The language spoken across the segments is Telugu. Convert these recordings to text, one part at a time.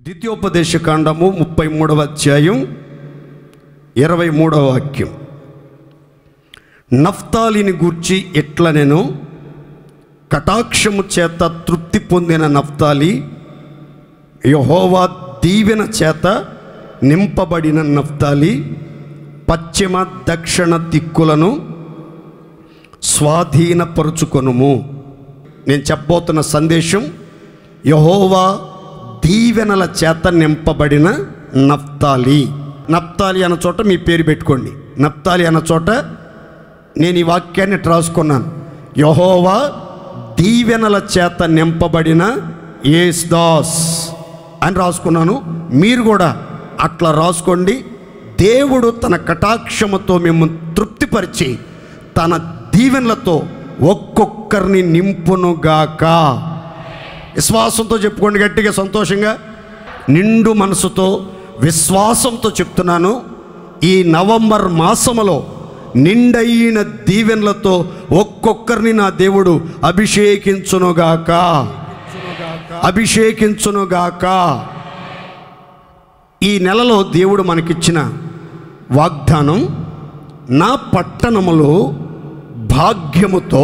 ద్వితీయోపదేశకాండము 33వ అధ్యాయం 23వ వాక్యం. నఫ్తాలిని గూర్చి ఎట్లనెను, కటాక్షము చేత తృప్తి పొందిన నఫ్తాలి, యెహోవా దీవెన చేత నింపబడిన నఫ్తాలి, పశ్చిమ దక్షిణ దిక్కులను స్వాధీనపరుచుకొనుము. నేను చెప్పబోతున్న సందేశం, యెహోవా దీవెనల చేత నింపబడిన నఫ్తాలి. నఫ్తాలి అన్న చోట మీ పేరు పెట్టుకోండి. నఫ్తాలి అన్న చోట నేను ఈ వాక్యాన్ని రాసుకున్నాను. యెహోవా దీవెనల చేత నింపబడిన యేసుదాస్ అని రాసుకున్నాను. మీరు కూడా అట్లా రాసుకోండి. దేవుడు తన కటాక్షముతో మిమ్మల్ని తృప్తిపరిచి తన దీవెనలతో ఒక్కొక్కరిని నింపునుగాక. విశ్వాసంతో చెప్పుకోండి, గట్టిగా సంతోషంగా నిండు మనసుతో విశ్వాసంతో చెప్తున్నాను. ఈ నవంబర్ మాసములో నిండైన దీవెనలతో ఒక్కొక్కరిని నా దేవుడు అభిషేకించునుగాక, అభిషేకించునుగాక. ఈ నెలలో దేవుడు మనకిచ్చిన వాగ్దానం, నా పట్టణములో భాగ్యముతో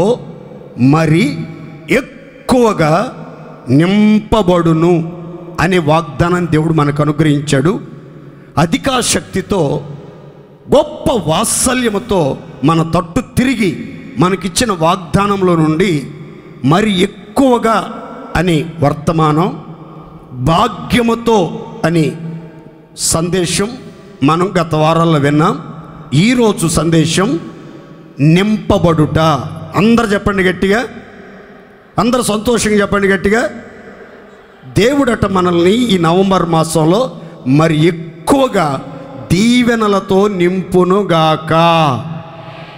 మరి ఎక్కువగా నింపబడును అనే వాగ్దానాన్ని దేవుడు మనకు అనుగ్రహించాడు. అధిక శక్తితో గొప్ప వాత్సల్యముతో మన తట్టు తిరిగి మనకిచ్చిన వాగ్దానంలో నుండి మరి ఎక్కువగా అని వర్తమానం, భాగ్యముతో అని సందేశం మనం గత వారాల్లో విన్నాం. ఈరోజు సందేశం నింపబడుట. అందరు చెప్పండి గట్టిగా, అందరూ సంతోషంగా చెప్పండి గట్టిగా. దేవుడట మనల్ని ఈ నవంబర్ మాసంలో మరి ఎక్కువగా దీవెనలతో నింపునుగాక.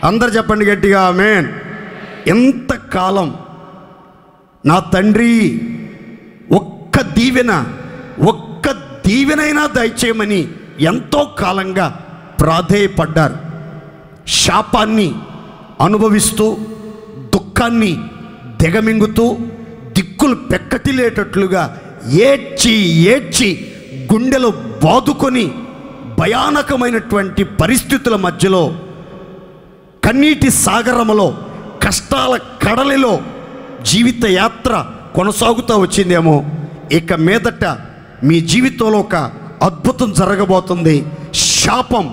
అందరు చెప్పండి గట్టిగా ఆమేన్. ఎంతకాలం నా తండ్రి ఒక్క దీవెనైనా దయచేయమని ఎంతో కాలంగా ప్రాధేయపడ్డారు. శాపాన్ని అనుభవిస్తూ దుఃఖాన్ని దిగమింగుతూ దిక్కులు పెక్కటిలేటట్లుగా ఏడ్చి గుండెలు బాదుకొని భయానకమైనటువంటి పరిస్థితుల మధ్యలో, కన్నీటి సాగరములో, కష్టాల కడలిలో జీవిత యాత్ర కొనసాగుతూ వచ్చిందేమో. ఇక మీదట మీ జీవితంలో ఒక అద్భుతం జరగబోతుంది. శాపం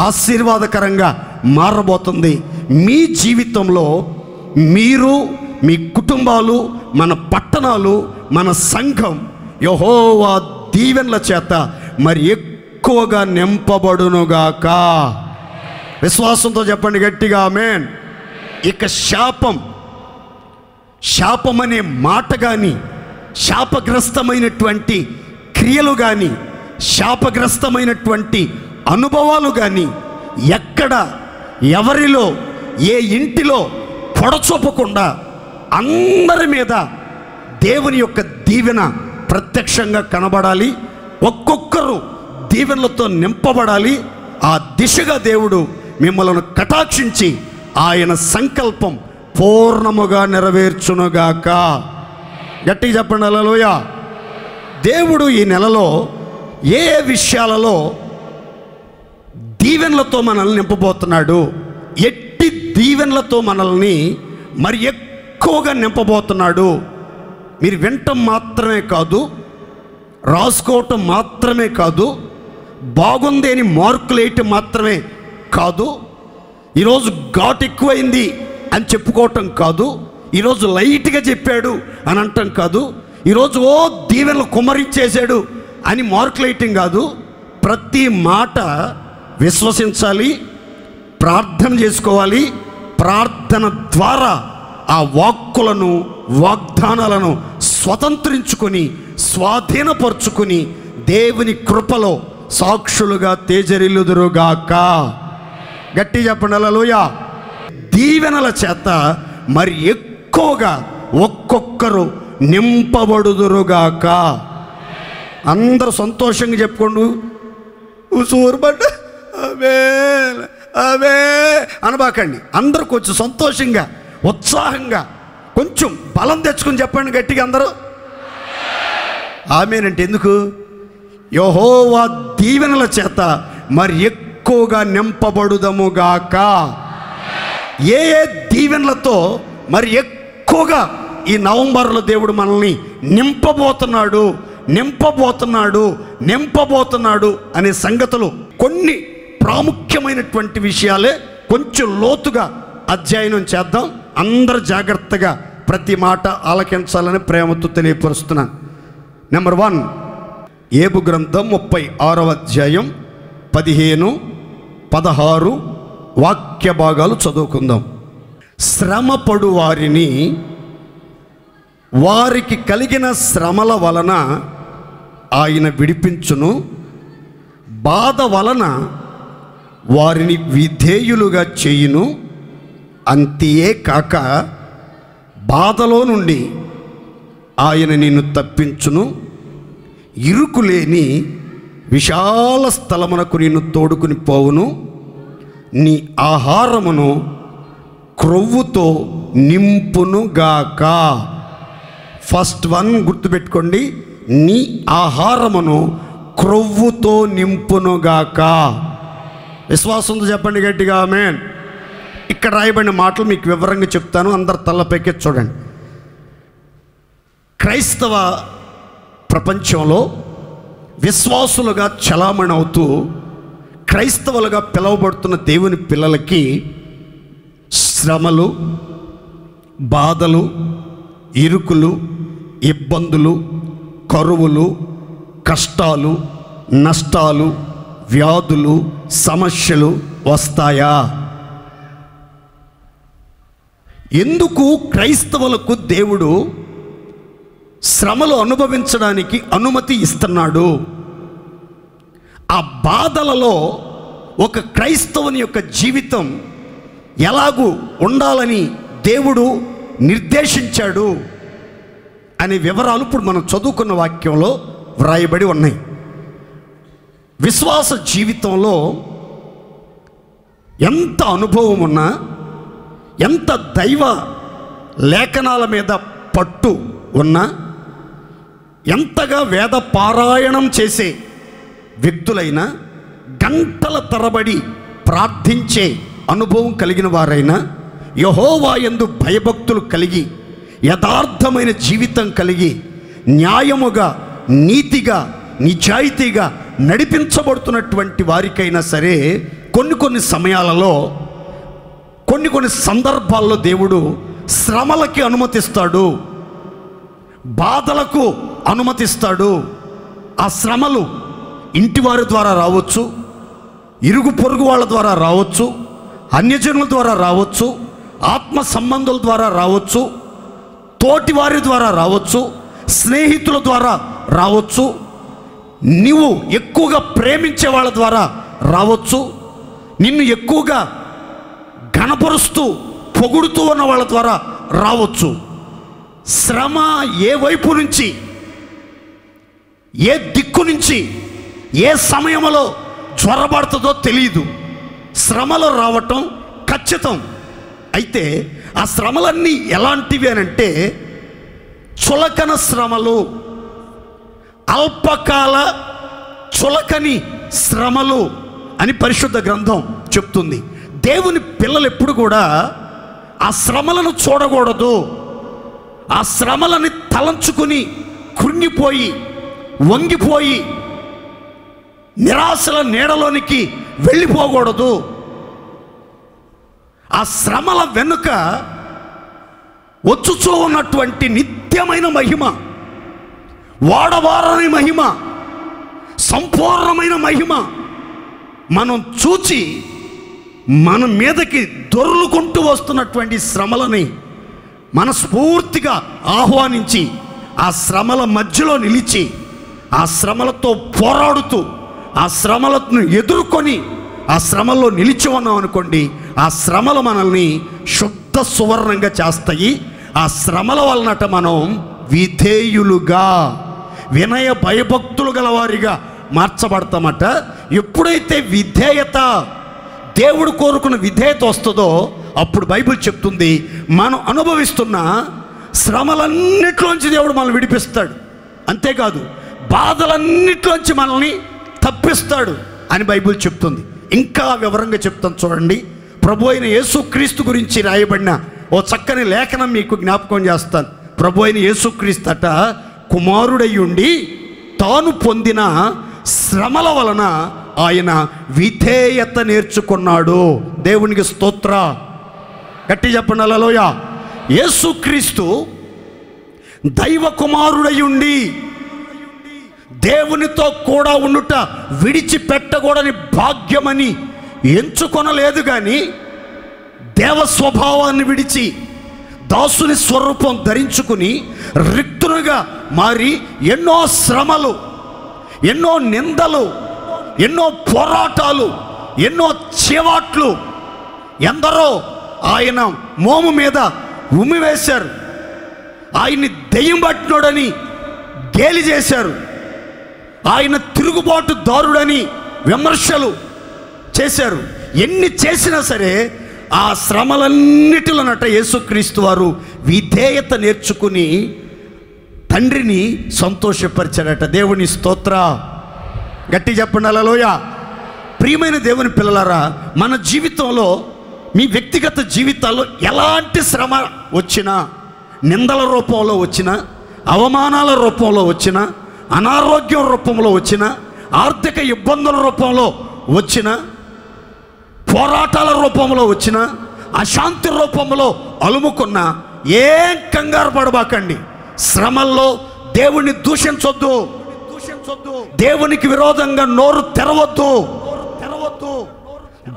ఆశీర్వాదకరంగా మారబోతుంది. మీ జీవితంలో మీరు, మీ కుటుంబాలు, మన పట్టణాలు, మన సంఘం యెహోవా దీవెనల చేత మరి ఎక్కువగా నింపబడునుగాక. విశ్వాసంతో చెప్పండి గట్టిగా ఆమేన్. ఇక శాపం అనే మాట కానీ, శాపగ్రస్తమైనటువంటి క్రియలు కానీ, శాపగ్రస్తమైనటువంటి అనుభవాలు కానీ ఎక్కడ, ఎవరిలో, ఏ ఇంటిలో పొడచూపకుండా అందరి మీద దేవుని యొక్క దీవెన ప్రత్యక్షంగా కనబడాలి. ఒక్కొక్కరు దీవెనలతో నింపబడాలి. ఆ దిశగా దేవుడు మిమ్మల్ని కటాక్షించి ఆయన సంకల్పం పూర్ణముగా నెరవేర్చునుగాక. గట్టిగా చెప్పండి హల్లెలూయా. దేవుడు ఈ నెలలో ఏ విషయాలలో దీవెనలతో మనల్ని నింపబోతున్నాడు, ఎట్టి దీవెనలతో మనల్ని మరి ఎక్కువగా నింపబోతున్నాడు. మీరు వినటం మాత్రమే కాదు, రాసుకోవటం మాత్రమే కాదు, బాగుంది అని మార్కులు వేయటం మాత్రమే కాదు, ఈరోజు ఘాట్ ఎక్కువైంది అని చెప్పుకోవటం కాదు, ఈరోజు లైట్గా చెప్పాడు అని అంటాం కాదు, ఈరోజు దీవెనలు కుమ్మరించేశాడు అని మార్కులు వేయటం కాదు. ప్రతి మాట విశ్వసించాలి, ప్రార్థన చేసుకోవాలి. ప్రార్థన ద్వారా ఆ వాక్కులను, వాగ్దానాలను స్వతంత్రించుకొని, స్వాధీనపరుచుకొని దేవుని కృపలో సాక్షులుగా తేజరిల్లుదురుగాక. గట్టి చెప్పండి హల్లెలూయా. దీవెనల చేత మరి ఎక్కువగా ఒక్కొక్కరు నింపబడుదురుగాక. అందరూ సంతోషంగా చెప్పుకోండు. సూర్బడ్డ అవే అనబాకండి. అందరూ కొంచెం సంతోషంగా, ఉత్సాహంగా, కొంచెం బలం తెచ్చుకొని చెప్పండి గట్టిగా అందరూ. ఆమేనంటే ఎందుకు? యెహోవా దీవెనల చేత మరి ఎక్కువగా నింపబడుదముగాక. ఏ ఏ దీవెనలతో మరి ఎక్కువగా ఈ నవంబర్లో దేవుడు మనల్ని నింపబోతున్నాడు అనే సంగతులు, కొన్ని ప్రాముఖ్యమైనటువంటి విషయాలే కొంచెం లోతుగా అధ్యయనం చేద్దాం. అందరూ జాగ్రత్తగా ప్రతి మాట ఆలకించాలని ప్రేమతో తెలియపరుస్తున్నాను. నెంబర్ 1, ఏబు గ్రంథం 36వ అధ్యాయం 15, 16 వాక్య భాగాలు చదువుకుందాం. శ్రమపడు వారిని వారికి కలిగిన శ్రమల వలన ఆయన విడిపించును, బాధ వలన వారిని విధేయులుగా చేయును. అంతే కాక బాధలో నుండి ఆయన నిన్ను తప్పించును, ఇరుకులేని విశాల స్థలమునకు నిన్ను తోడుకుని పోవును, నీ ఆహారమును క్రొవ్వుతో నింపునుగాక. ఫస్ట్ 1 గుర్తుపెట్టుకోండి, నీ ఆహారమును క్రొవ్వుతో నింపునుగాక. విశ్వాసంతో చెప్పండి గట్టిగా ఆమేన్. ఇక్కడ రాయబడిన మాటలు మీకు వివరంగా చెప్తాను, అందరు తలపైకి చూడండి. క్రైస్తవ ప్రపంచంలో విశ్వాసులుగా చలామణి అవుతూ క్రైస్తవులుగా పిలువబడుతున్న దేవుని పిల్లలకి శ్రమలు, బాధలు, ఇరుకులు, ఇబ్బందులు, కరువులు, కష్టాలు, నష్టాలు, వ్యాధులు, సమస్యలు వస్తాయా? ఎందుకు క్రైస్తవులకు దేవుడు శ్రమలు అనుభవించడానికి అనుమతి ఇస్తున్నాడు? ఆ బాధలలో ఒక క్రైస్తవుని యొక్క జీవితం ఎలాగూ ఉండాలని దేవుడు నిర్దేశించాడు అనే వివరాలు ఇప్పుడు మనం చదువుకున్న వాక్యంలో వ్రాయబడి ఉన్నాయి. విశ్వాస జీవితంలో ఎంత అనుభవం ఉన్నా, ఎంత దైవ లేఖనాల మీద పట్టు ఉన్నా, ఎంతగా వేద పారాయణం చేసే వ్యక్తులైనా, గంటల తరబడి ప్రార్థించే అనుభవం కలిగిన వారైనా, యెహోవా యందు భయభక్తులు కలిగి యథార్థమైన జీవితం కలిగి న్యాయముగా, నీతిగా, నిజాయితీగా నడిపించబడుతున్నటువంటి వారికైనా సరే కొన్ని సమయాలలో, కొన్ని సందర్భాల్లో దేవుడు శ్రమలకి అనుమతిస్తాడు, బాధలకు అనుమతిస్తాడు. ఆ శ్రమలు ఇంటి వారి ద్వారా రావచ్చు, ఇరుగు పొరుగు వాళ్ళ ద్వారా రావచ్చు, అన్యజనుల ద్వారా రావచ్చు, ఆత్మ సంబంధుల ద్వారా రావచ్చు, తోటి వారి ద్వారా రావచ్చు, స్నేహితుల ద్వారా రావచ్చు, నీవు ఎక్కువగా ప్రేమించే వాళ్ళ ద్వారా రావచ్చు, నిన్ను ఎక్కువగా ఘనపరుస్తూ పొగుడుతూ ఉన్న వాళ్ళ ద్వారా రావచ్చు. శ్రమ ఏ వైపు నుంచి, ఏ దిక్కు నుంచి, ఏ సమయంలో జ్వరబడుతుందో తెలియదు. శ్రమలు రావటం ఖచ్చితం. అయితే ఆ శ్రమలన్నీ ఎలాంటివి అనంటే చులకన శ్రమలు, అల్పకాల చులకని శ్రమలు అని పరిశుద్ధ గ్రంథం చెప్తుంది. దేవుని పిల్లలు ఎప్పుడు కూడా ఆ శ్రమలను చూడకూడదు. ఆ శ్రమలని తలంచుకుని కృంగిపోయి, వంగిపోయి, నిరాశల నీడలోనికి వెళ్ళిపోకూడదు. ఆ శ్రమల వెనుక వచ్చుచూ ఉన్నటువంటి నిత్యమైన మహిమ, వాడవారని మహిమ, సంపూర్ణమైన మహిమ మనం చూచి మన మీదకి దొర్లుకుంటూ వస్తున్నటువంటి శ్రమలని మనస్ఫూర్తిగా ఆహ్వానించి ఆ శ్రమల మధ్యలో నిలిచి ఆ శ్రమలతో పోరాడుతూ ఆ శ్రమలను ఎదుర్కొని ఆ శ్రమల్లో నిలిచి ఉన్నాం అనుకోండి, ఆ శ్రమలు మనల్ని శుద్ధ సువర్ణంగా చేస్తాయి. ఆ శ్రమల వలనట మనం విధేయులుగా, వినయ భయభక్తులు గలవారిగా మార్చబడతామట. ఎప్పుడైతే విధేయత, దేవుడు కోరుకున్న విధేయత వస్తుందో అప్పుడు బైబిల్ చెప్తుంది మనం అనుభవిస్తున్న శ్రమలన్నిట్లోంచి దేవుడు మనల్ని విడిపిస్తాడు. అంతేకాదు బాధలన్నిటిలోంచి మనల్ని తప్పిస్తాడు అని బైబిల్ చెప్తుంది. ఇంకా వివరంగా చెప్తాను చూడండి. ప్రభు అయిన యేసుక్రీస్తు గురించి రాయబడిన ఓ చక్కని లేఖనం మీకు జ్ఞాపకం చేస్తాను. ప్రభు అయిన యేసుక్రీస్తు అట కుమారుడై ఉండి తాను పొందిన శ్రమల వలన ఆయన విధేయత నేర్చుకున్నాడు. దేవునికి స్తోత్ర. గట్టి చెప్పండి హల్లెలూయా. యేసుక్రీస్తు దైవ కుమారుడై ఉండి దేవునితో కూడా ఉండుట విడిచిపెట్టకూడని భాగ్యమని ఎంచుకొనలేదు, కానీ దేవ స్వభావాన్ని విడిచి దాసుని స్వరూపం ధరించుకుని రిక్తునిగా మారి ఎన్నో శ్రమలు, ఎన్నో నిందలు, ఎన్నో పోరాటాలు, ఎన్నో చేవాట్లు, ఎందరో ఆయన మోము మీద ఉమ్మివేశారు. ఆయన్ని దెయ్యం పట్టినోడని గేలి చేశారు. ఆయన తిరుగుబాటు దారుడని విమర్శలు చేశారు. ఎన్ని చేసినా సరే ఆ శ్రమలన్నిటిలోనట యేసుక్రీస్తు వారు విధేయత నేర్చుకుని తండ్రిని సంతోషపరిచాడట. దేవుని స్తోత్ర. గట్టి చెప్పండి హల్లెలూయా. ప్రియమైన దేవుని పిల్లలారా, మన జీవితంలో, మీ వ్యక్తిగత జీవితాల్లో ఎలాంటి శ్రమ వచ్చినా, నిందల రూపంలో వచ్చినా, అవమానాల రూపంలో వచ్చినా, అనారోగ్యం రూపంలో వచ్చినా, ఆర్థిక ఇబ్బందుల రూపంలో వచ్చినా, పోరాటాల రూపంలో వచ్చినా, అశాంతి రూపంలో అలుముకున్న ఏం కంగారు పడబాకండి. శ్రమల్లో దేవుణ్ణి దూషించొద్దు, దేవునికి విరోధంగా నోరు తెరవద్దు,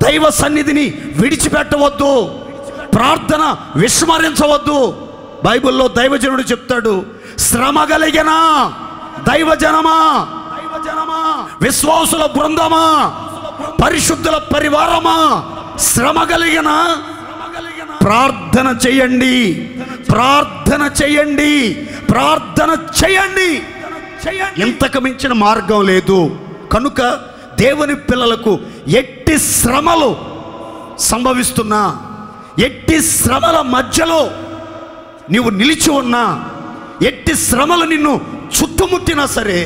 దైవ సన్నిధిని విడిచిపెట్టవద్దు, ప్రార్థన విస్మరించవద్దు. బైబిల్లో దైవజనుడు చెప్తాడు, శ్రమ కలిగిన దైవజనమా, విశ్వాసుల బృందమా, పరిశుద్ధుల పరివారమా, శ్రమ కలిగిన ప్రార్థన చేయండి, ప్రార్థన చేయండి, ప్రార్థన చేయండి. ఇంతకు మించిన మార్గం లేదు. కనుక దేవుని పిల్లలకు ఎట్టి శ్రమలు సంభవిస్తున్నా, ఎట్టి శ్రమల మధ్యలో నీవు నిలిచి ఉన్నా, ఎట్టి శ్రమలు నిన్ను చుట్టుముట్టినా సరే,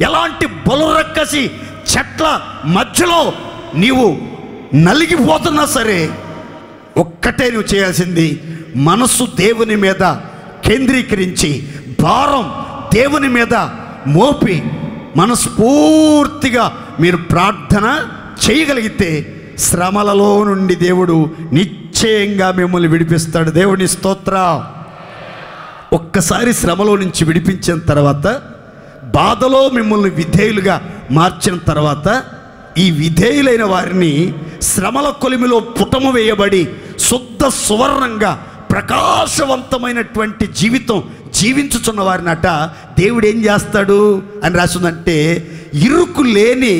ఎలాంటి బలురక్కసి చెట్ల మధ్యలో నీవు నలిగిపోతున్నా సరే, ఒక్కటే నువ్వు చేయాల్సింది, మనస్సు దేవుని మీద కేంద్రీకరించి భారం దేవుని మీద మోపి మనస్ఫూర్తిగా మీరు ప్రార్థన చేయగలిగితే శ్రమలలో నుండి దేవుడు నిశ్చయంగా మిమ్మల్ని విడిపిస్తాడు. దేవుని స్తోత్ర. ఒక్కసారి శ్రమలో నుంచి విడిపించిన తర్వాత, బాధలో మిమ్మల్ని విధేయులుగా మార్చిన తర్వాత, ఈ విధేయులైన వారిని శ్రమల కొలిమిలో పుటము వేయబడి శుద్ధ సువర్ణంగా ప్రకాశవంతమైనటువంటి జీవితం జీవించుచున్న వారినట దేవుడు ఏం చేస్తాడు అని రాసిందంటే, ఇరుకు లేని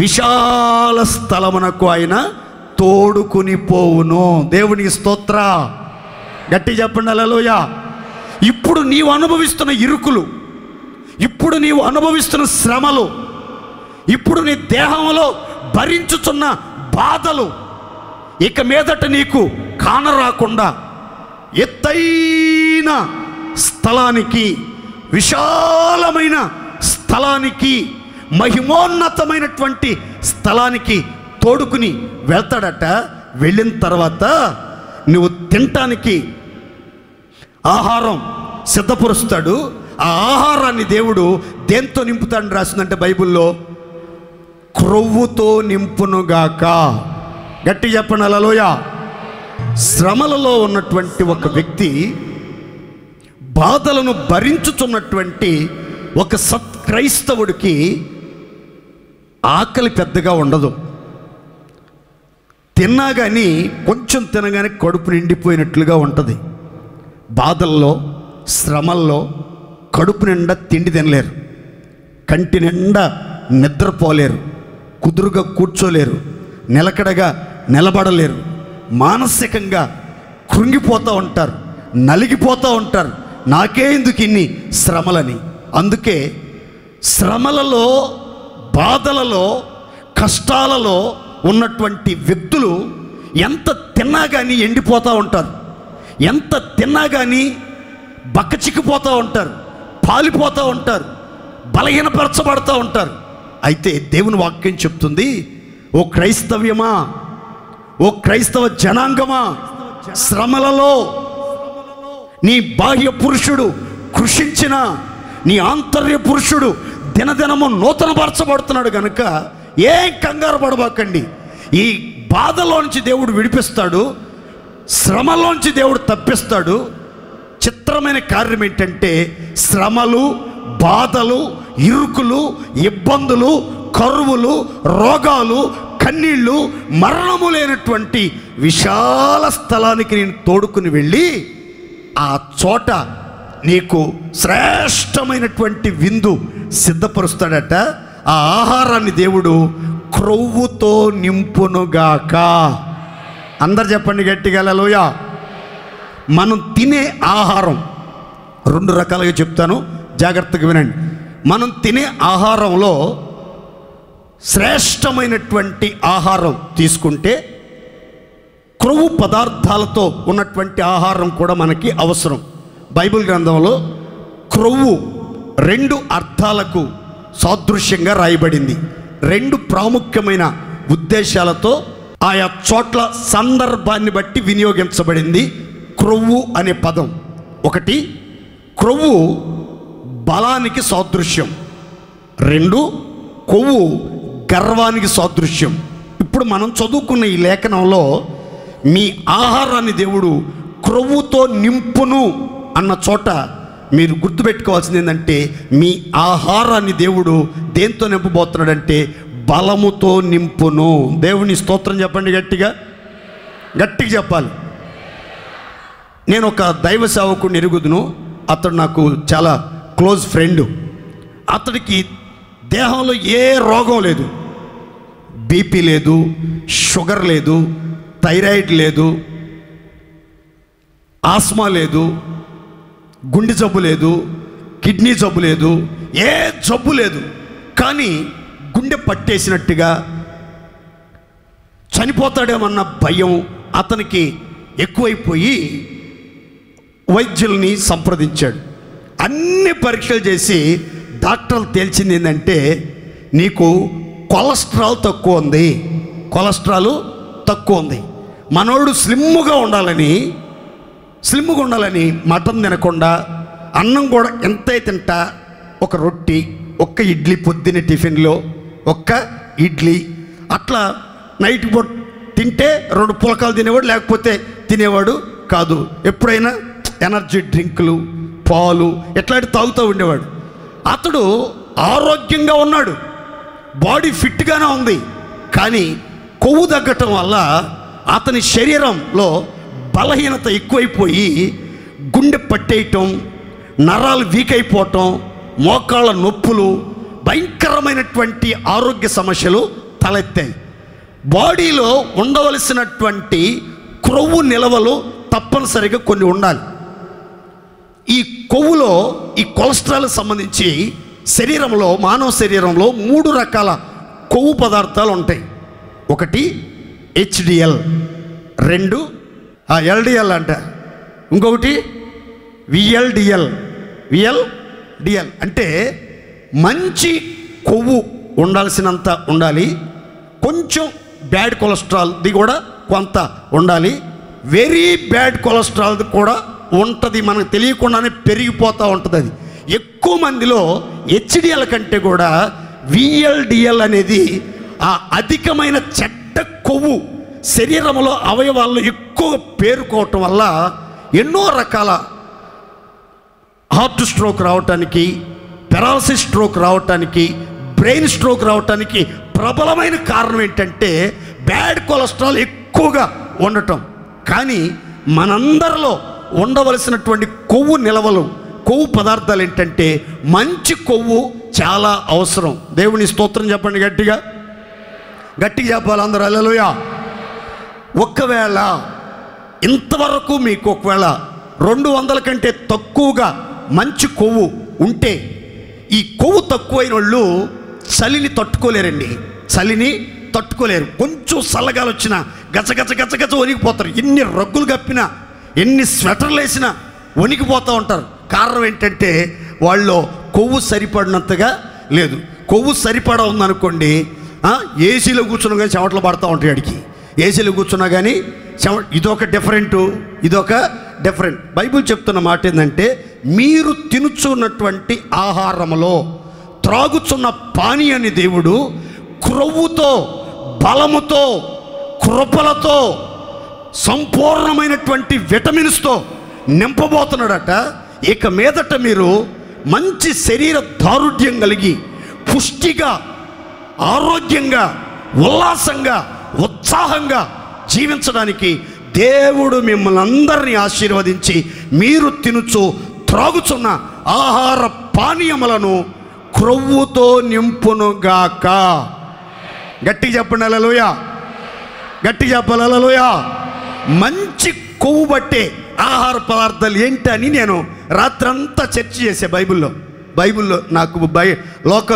విశాల స్థలమునకు ఆయన తోడుకుని పోవును. దేవునికి స్తోత్ర. గట్టి చెప్పండి హల్లెలూయా. ఇప్పుడు నీవు అనుభవిస్తున్న ఇరుకులు, ఇప్పుడు నీవు అనుభవిస్తున్న శ్రమలు, ఇప్పుడు నీ దేహంలో భరించుచున్న బాధలు ఇక మీదట నీకు కానరాకుండా ఎత్తైన స్థలానికి, విశాలమైన స్థలానికి, మహిమోన్నతమైనటువంటి స్థలానికి తోడుకుని వెళ్తాడట. వెళ్ళిన తర్వాత నువ్వు తినటానికి ఆహారం సిద్ధపరుస్తాడు. ఆ ఆహారాన్ని దేవుడు దేంతో నింపుతాడని రాసిందంటే బైబిల్లో, క్రొవ్వుతో నింపునుగాక. గట్టి చెప్పండి హల్లెలూయా. శ్రమలలో ఉన్నటువంటి ఒక వ్యక్తి, బాధలను భరించుతున్నటువంటి ఒక సత్క్రైస్తవుడికి ఆకలి పెద్దగా ఉండదు. తిన్నా కానీ కొంచెం తినగానే కడుపు నిండిపోయినట్లుగా ఉంటుంది. బాధల్లో, శ్రమల్లో కడుపు నిండా తిండి తినలేరు, కంటి నిండా నిద్రపోలేరు, కుదురుగా కూర్చోలేరు, నిలకడగా నిలబడలేరు, మానసికంగా కృంగిపోతూ ఉంటారు, నలిగిపోతూ ఉంటారు. నాకే ఎందుకు ఇన్ని శ్రమలని. అందుకే శ్రమలలో, బాధలలో, కష్టాలలో ఉన్నటువంటి వ్యక్తులు ఎంత తిన్నా కానీ ఎండిపోతూ ఉంటారు, ఎంత తిన్నా కానీ బక్కచిక్కిపోతూ ఉంటారు, పాలిపోతూ ఉంటారు, బలహీనపరచబడుతూ ఉంటారు. అయితే దేవుని వాక్యం చెప్తుంది, ఓ క్రైస్తవ్యమా, ఓ క్రైస్తవ జనాంగమా, శ్రమలలో నీ బాహ్య పురుషుడు కృషించిన నీ ఆంతర్య పురుషుడు దినదినము నూతనపరచబడుతున్నాడు కనుక ఏం కంగారు పడబాకండి. ఈ బాధలోంచి దేవుడు విడిపిస్తాడు, శ్రమలోంచి దేవుడు తప్పిస్తాడు. చిత్రమైన కార్యం ఏంటంటే శ్రమలు, బాధలు, ఇరుకులు, ఇబ్బందులు, కరువులు, రోగాలు, కన్నీళ్ళు, మరణము లేనటువంటి విశాల స్థలానికి నేను తోడుకుని వెళ్ళి ఆ చోట నీకు శ్రేష్టమైనటువంటి విందు సిద్ధపరుస్తాడట. ఆ ఆహారాన్ని దేవుడు క్రొవ్వుతో నింపునుగాక. అందరు చెప్పండి గట్టిగా హల్లెలూయా. మనం తినే ఆహారం 2 రకాలుగా చెప్తాను, జాగ్రత్తగా వినండి. మనం తినే ఆహారంలో శ్రేష్టమైనటువంటి ఆహారం తీసుకుంటే క్రొవ్వు పదార్థాలతో ఉన్నటువంటి ఆహారం కూడా మనకి అవసరం. బైబిల్ గ్రంథంలో క్రొవ్వు 2 అర్థాలకు సాదృశ్యంగా రాయబడింది. 2 ప్రాముఖ్యమైన ఉద్దేశాలతో ఆయా చోట్ల సందర్భాన్ని బట్టి వినియోగించబడింది క్రొవ్వు అనే పదం. ఒకటి, క్రొవ్వు బలానికి సాదృశ్యం. 2, కొవ్వు గర్వానికి సాదృశ్యం. ఇప్పుడు మనం చదువుకున్న ఈ లేఖనంలో మీ ఆహారాన్ని దేవుడు క్రొవ్వుతో నింపును అన్న చోట మీరు గుర్తుపెట్టుకోవాల్సింది ఏంటంటే మీ ఆహారాన్ని దేవుడు దేంతో నింపబోతున్నాడంటే బలముతో నింపును. దేవుని స్తోత్రం చెప్పండి, గట్టిగా గట్టిగా చెప్పాలి. నేను ఒక దైవ సేవకుడిని ఎరుగుదును. అతడు నాకు చాలా క్లోజ్ ఫ్రెండ్. అతడికి దేహంలో ఏ రోగం లేదు, బీపీ లేదు, షుగర్ లేదు, థైరాయిడ్ లేదు, ఆస్మా లేదు, గుండె జబ్బు లేదు, కిడ్నీ జబ్బు లేదు, ఏ జబ్బు లేదు. కానీ గుండె పట్టేసినట్టుగా చనిపోతాడేమన్న భయం అతనికి ఎక్కువైపోయి వైద్యుల్ని సంప్రదించాడు. అన్ని పరీక్షలు చేసి డాక్టర్లు తేల్చింది ఏంటంటే నీకు కొలెస్ట్రాల్ తక్కువ ఉంది, కొలెస్ట్రాల్ తక్కువ ఉంది. మనోడు స్లిమ్గా ఉండాలని మటన్ తినకుండా అన్నం కూడా ఎంతే తింటా, ఒక రొట్టి, ఒక్క ఇడ్లీ, పొద్దున్న టిఫిన్లో ఒక్క ఇడ్లీ, అట్లా నైట్ పూట తింటే 2 పులకాలు తినేవాడు, లేకపోతే తినేవాడు కాదు. ఎప్పుడైనా ఎనర్జీ డ్రింకులు, పాలు ఎట్లాంటి తాగుతూ ఉండేవాడు. అతడు ఆరోగ్యంగా ఉన్నాడు, బాడీ ఫిట్గానే ఉంది. కానీ కొవ్వు తగ్గటం వల్ల అతని శరీరంలో బలహీనత ఎక్కువైపోయి గుండె పట్టేయటం, నరాలు వీక్ అయిపోవటం, మోకాళ్ళ నొప్పులు, భయంకరమైనటువంటి ఆరోగ్య సమస్యలు తలెత్తాయి. బాడీలో ఉండవలసినటువంటి క్రొవ్వు నిల్వలు తప్పనిసరిగా కొన్ని ఉండాలి. ఈ కొవ్వులో ఈ కొలెస్ట్రాల్ సంబంధించి శరీరంలో, మానవ శరీరంలో 3 రకాల కొవ్వు పదార్థాలు ఉంటాయి. ఒకటి HDL, 2 LDL అంట, ఇంకొకటి VLDL. అంటే మంచి కొవ్వు ఉండాల్సినంత ఉండాలి, కొంచెం బ్యాడ్ కొలెస్ట్రాల్ది కూడా కొంత ఉండాలి, వెరీ బ్యాడ్ కొలెస్ట్రాల్ది కూడా ఉంటుంది. మనకు తెలియకుండానే పెరిగిపోతూ ఉంటుంది. అది ఎక్కువ మందిలో HDL కంటే కూడా VLDL అనేది ఆ అధికమైన చెడ్డ కొవ్వు శరీరంలో అవయవాల్లో ఎక్కువ పేరుకోవటం వల్ల ఎన్నో రకాల హార్ట్ స్ట్రోక్ రావటానికి, పెరాలసిస్ స్ట్రోక్ రావటానికి, బ్రెయిన్ స్ట్రోక్ రావటానికి ప్రబలమైన కారణం ఏంటంటే బ్యాడ్ కొలెస్ట్రాల్ ఎక్కువగా ఉండటం. కానీ మనందరిలో ఉండవలసినటువంటి కొవ్వు నిల్వలు, కొవ్వు పదార్థాలు ఏంటంటే మంచి కొవ్వు చాలా అవసరం. దేవుని స్తోత్రం చెప్పండి, గట్టిగా చెప్పాలి అందరూ హల్లెలూయా. ఒకవేళ ఇంతవరకు మీకు ఒకవేళ 200 కంటే తక్కువగా మంచి కొవ్వు ఉంటే, ఈ కొవ్వు తక్కువైన వాళ్ళు చలిని తట్టుకోలేరండి, చలిని తట్టుకోలేరు. కొంచెం చల్లగాలు వచ్చినా గచగచ వణికిపోతారు. ఎన్ని రగ్గులు కప్పినా, ఎన్ని స్వెటర్లు వేసినా వణికిపోతూ ఉంటారు. కారణం ఏంటంటే వాళ్ళు కొవ్వు సరిపడినంతగా లేదు. కొవ్వు సరిపడ ఉందనుకోండి, ఏసీలో కూర్చున్నా కానీ చెమటలు పడుతూ ఉంటాయి. అడిగి ఏసీలో కూర్చున్నా కానీ ఇదొక డిఫరెంట్. బైబిల్ చెప్తున్న మాట ఏంటంటే, మీరు తినుచున్నటువంటి ఆహారములో, త్రాగుచున్న పానీయాన్ని దేవుడు క్రొవ్వుతో, బలముతో, కృపలతో, సంపూర్ణమైనటువంటి విటమిన్స్తో నింపబోతున్నాడట. ఇక మీదట మీరు మంచి శరీర దారుఢ్యం కలిగి, పుష్టిగా, ఆరోగ్యంగా, ఉల్లాసంగా, ఉత్సాహంగా జీవించడానికి దేవుడు మిమ్మల్ని అందరినీ ఆశీర్వదించి, మీరు తినుచు త్రాగుచున్న ఆహార పానీయములను క్రొవ్వుతో నింపునుగాక. గట్టిగా చెప్పండి హల్లెలూయా, గట్టిగా చెప్పాలి హల్లెలూయా. మంచి కొవ్వు పట్టే ఆహార పదార్థాలు ఏంటని నేను రాత్రంతా చర్చ చేసే. బైబిల్లో నాకు లోక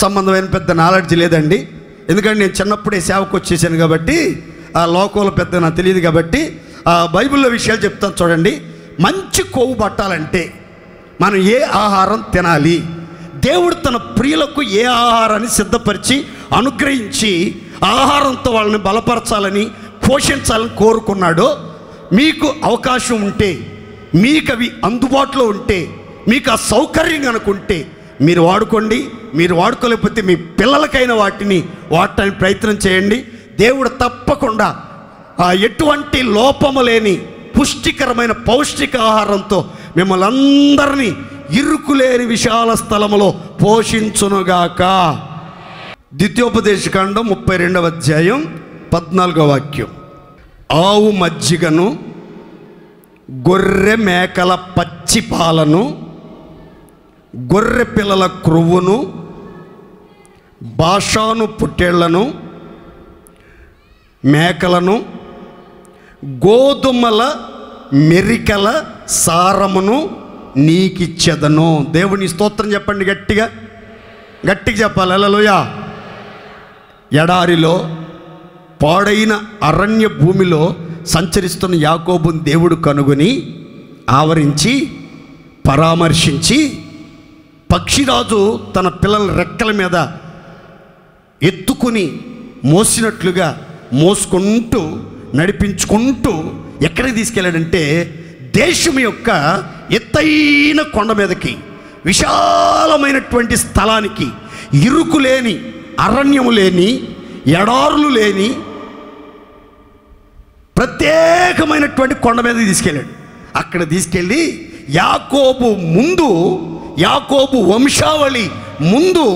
సంబంధమైన పెద్ద నాలెడ్జ్ లేదండి. ఎందుకంటే నేను చిన్నప్పుడే సేవకు వచ్చేసాను కాబట్టి ఆ లోకంలో పెద్ద నాకు తెలియదు కాబట్టి ఆ బైబిల్లో విషయాలు చెప్తాను చూడండి. మంచి కొవ్వు పట్టాలంటే మనం ఏ ఆహారం తినాలి, దేవుడు తన ప్రియులకు ఏ ఆహారాన్ని సిద్ధపరిచి అనుగ్రహించి ఆహారంతో వాళ్ళని బలపరచాలని, పోషించాలని కోరుకున్నాడో, మీకు అవకాశం ఉంటే, మీకు అవి అందుబాటులో ఉంటే, మీకు ఆ సౌకర్యం కనుకుంటే మీరు వాడుకోండి. మీరు వాడుకోలేకపోతే మీ పిల్లలకైనా వాడటానికి ప్రయత్నం చేయండి. దేవుడు తప్పకుండా ఎటువంటి లోపము లేని పుష్టికరమైన పౌష్టిక ఆహారంతో మిమ్మల్ని అందరినీ ఇరుకులేని విశాల స్థలములో పోషించునుగాక. ద్వితీయోపదేశకాండం 32వ అధ్యాయం 14వ వాక్యం. ఆవు మజ్జిగను, గొర్రె మేకల పచ్చి పాలను, గొర్రె పిల్లల క్రొవ్వును, బాషాను పుట్టేళ్లను, మేకలను, గోధుమల మెరికల సారమును నీకిచ్చెదను. దేవుని స్తోత్రం చెప్పండి, గట్టిగా చెప్పాలి హల్లెలూయా. ఎడారిలో, పాడైన అరణ్య భూమిలో సంచరిస్తున్న యాకోబుని దేవుడు కనుగొని, ఆవరించి, పరామర్శించి, పక్షిరాజు తన పిల్లల రెక్కల మీద ఎత్తుకుని మోసినట్లుగా మోసుకుంటూ నడిపించుకుంటూ ఎక్కడికి తీసుకెళ్ళాడంటే, దేశం యొక్క ఎత్తైన కొండ మీదకి, విశాలమైనటువంటి స్థలానికి, ఇరుకు లేని, అరణ్యము లేని, ఎడారులు లేని ప్రత్యేకమైనటువంటి కొండ మీదకి తీసుకెళ్ళాడు. అక్కడ తీసుకెళ్ళి యాకోబు వంశావళి ముందు